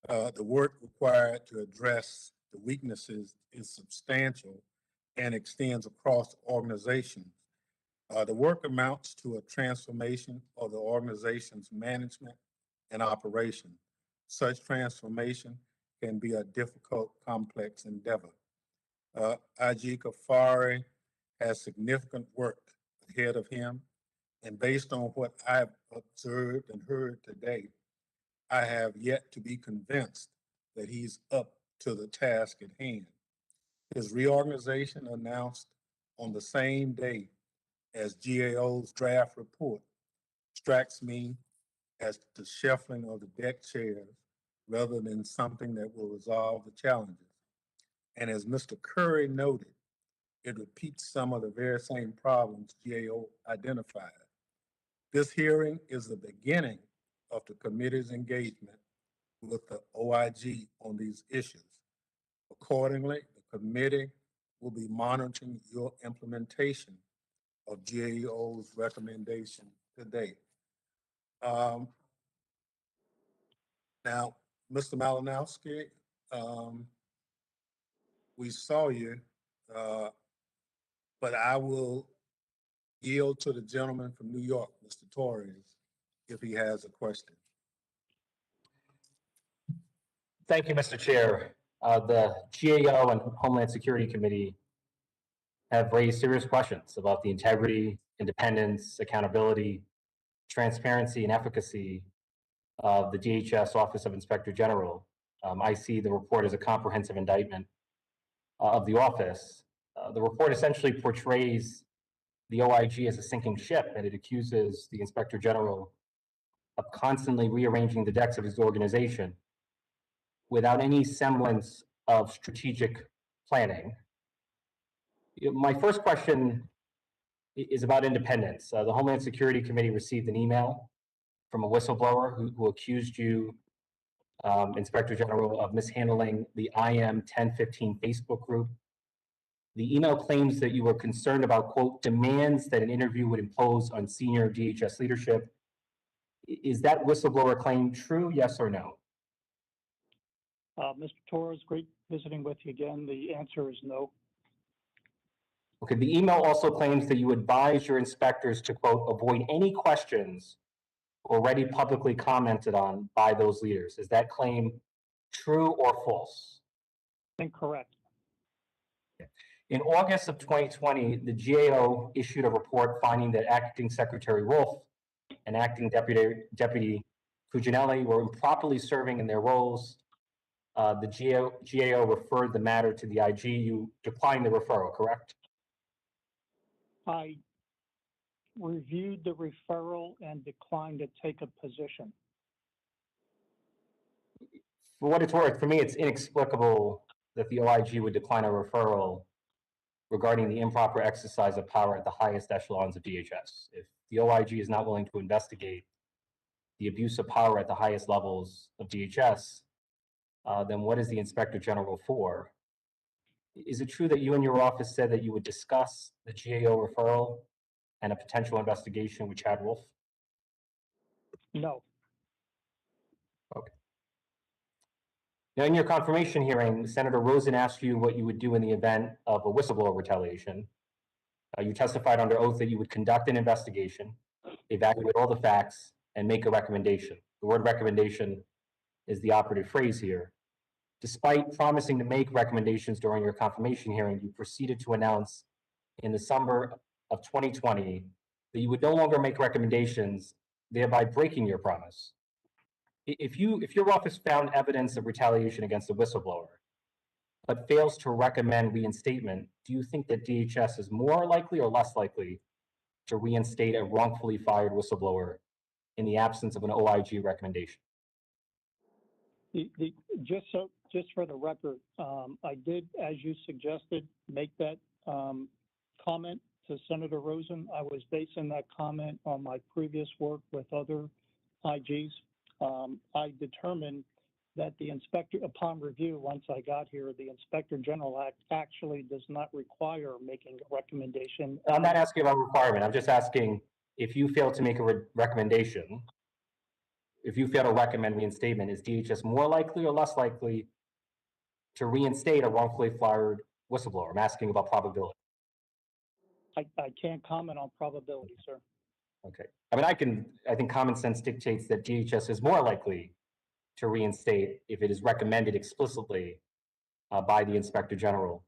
the work required to address the weaknesses is substantial and extends across organizations. The work amounts to a transformation of the organization's management and operation. Such transformation can be a difficult, complex endeavor. IG Kafari has significant work ahead of him, and based on what I've observed and heard today, I have yet to be convinced that he's up to the task at hand. His reorganization announced on the same day as GAO's draft report strikes me as the shuffling of the deck chairs rather than something that will resolve the challenges. And as Mr. Curry noted, it repeats some of the very same problems GAO identified. This hearing is the beginning of the committee's engagement with the OIG on these issues. Accordingly, the committee will be monitoring your implementation of GAO's recommendation today. Now, Mr. Malinowski, we saw you, but I will yield to the gentleman from New York, Mr. Torres, if he has a question. Thank you, Mr. Chair. The GAO and Homeland Security Committee have raised serious questions about the integrity, independence, accountability, transparency, and efficacy of the DHS Office of Inspector General. I see the report as a comprehensive indictment of the office. The report essentially portrays the OIG as a sinking ship, and it accuses the Inspector General of constantly rearranging the decks of his organization without any semblance of strategic planning. My first question is about independence. The Homeland Security Committee received an email from a whistleblower who accused you, Inspector General, of mishandling the IM 1015 Facebook group. The email claims that you were concerned about, quote, demands that an interview would impose on senior DHS leadership. Is that whistleblower claim true, yes or no? Mr. Torres, great visiting with you again. The answer is no. Okay, the email also claims that you advise your inspectors to, quote, avoid any questions already publicly commented on by those leaders. Is that claim true or false? Incorrect. In August of 2020, the GAO issued a report finding that Acting Secretary Wolf and Acting Deputy Cuginelli were improperly serving in their roles. The GAO referred the matter to the IG. You declined the referral, correct? I reviewed the referral and declined to take a position. For what it's worth, for me, it's inexplicable that the OIG would decline a referral regarding the improper exercise of power at the highest echelons of DHS. If the OIG is not willing to investigate the abuse of power at the highest levels of DHS, then what is the Inspector General for? Is it true that you and your office said that you would discuss the GAO referral and a potential investigation with Chad Wolf? No. Okay. Now, in your confirmation hearing, Senator Rosen asked you what you would do in the event of a whistleblower retaliation. You testified under oath that you would conduct an investigation, evaluate all the facts, and make a recommendation. The word recommendation is the operative phrase here. Despite promising to make recommendations during your confirmation hearing, you proceeded to announce in the summer of 2020 that you would no longer make recommendations, thereby breaking your promise. If your office found evidence of retaliation against a whistleblower, but fails to recommend reinstatement, do you think that DHS is more likely or less likely to reinstate a wrongfully fired whistleblower in the absence of an OIG recommendation? Just for the record, I did, as you suggested, make that comment to Senator Rosen. I was basing that comment on my previous work with other IGs. I determined that the inspector, upon review, once I got here, the Inspector General Act actually does not require making a recommendation. I'm not asking about requirement. I'm just asking if you fail to make a recommendation, if you fail to recommend reinstatement, is DHS more likely or less likely to reinstate a wrongfully fired whistleblower? I'm asking about probability. I can't comment on probability, sir. Okay. I mean, I think common sense dictates that DHS is more likely to reinstate if it is recommended explicitly by the Inspector General.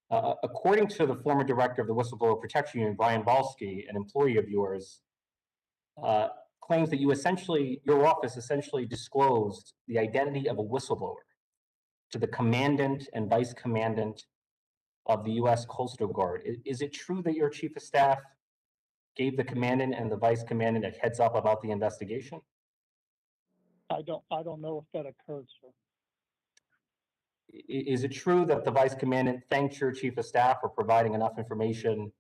According to the former director of the Whistleblower Protection Unit, Brian Balsky, an employee of yours, claims that your office essentially disclosed the identity of a whistleblower to the commandant and vice commandant of the U.S. Coastal Guard. Is it true that your chief of staff gave the commandant and the vice commandant a heads up about the investigation? I don't know if that occurred, sir. Is it true that the vice commandant thanked your chief of staff for providing enough information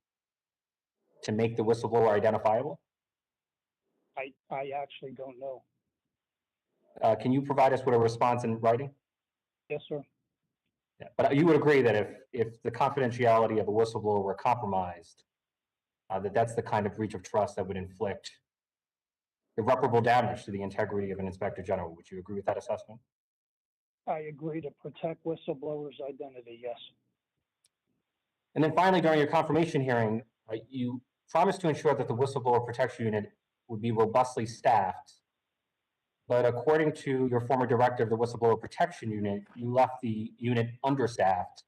to make the whistleblower identifiable? I actually don't know. Can you provide us with a response in writing? Yes, sir. Yeah, but you would agree that if the confidentiality of a whistleblower were compromised, that's the kind of breach of trust that would inflict irreparable damage to the integrity of an Inspector General. Would you agree with that assessment? I agree to protect whistleblowers' identity, yes. And then finally, during your confirmation hearing, you promised to ensure that the Whistleblower Protection Unit would be robustly staffed. But according to your former director of the Whistleblower Protection Unit, you left the unit understaffed.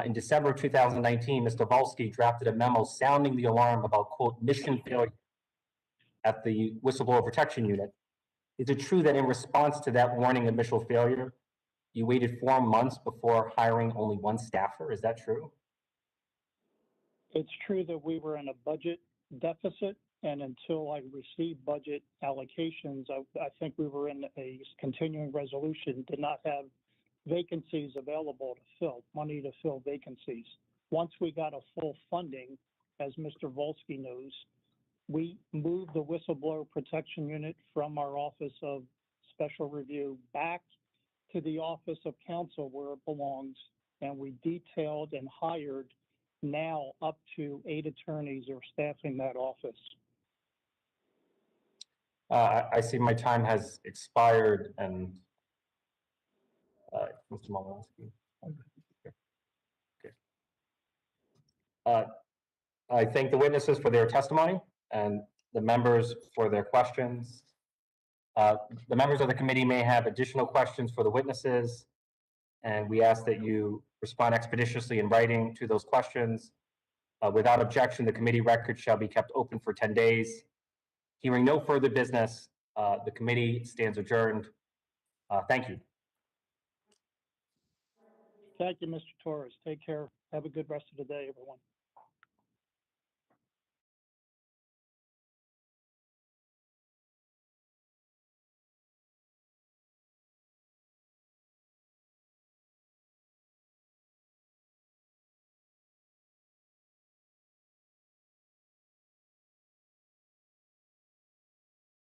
In December of 2019, Mr. Volsky drafted a memo sounding the alarm about, quote, mission failure at the Whistleblower Protection Unit. Is it true that in response to that warning of mission failure, you waited 4 months before hiring only one staffer? Is that true? It's true that we were in a budget deficit, and until I received budget allocations, I think we were in a continuing resolution, did not have vacancies available to fill, money to fill vacancies. Once we got a full funding, as Mr. Volsky knows, we moved the Whistleblower Protection Unit from our Office of Special Review back to the Office of Counsel where it belongs, and we detailed and hired now up to 8 attorneys are staffing that office. I see my time has expired, and Mr. Malowski. Okay. I thank the witnesses for their testimony and the members for their questions. The members of the committee may have additional questions for the witnesses, and we ask that you respond expeditiously in writing to those questions. Without objection, the committee record shall be kept open for 10 days. Hearing no further business, the committee stands adjourned. Thank you. Thank you, Mr. Torres. Take care. Have a good rest of the day, everyone.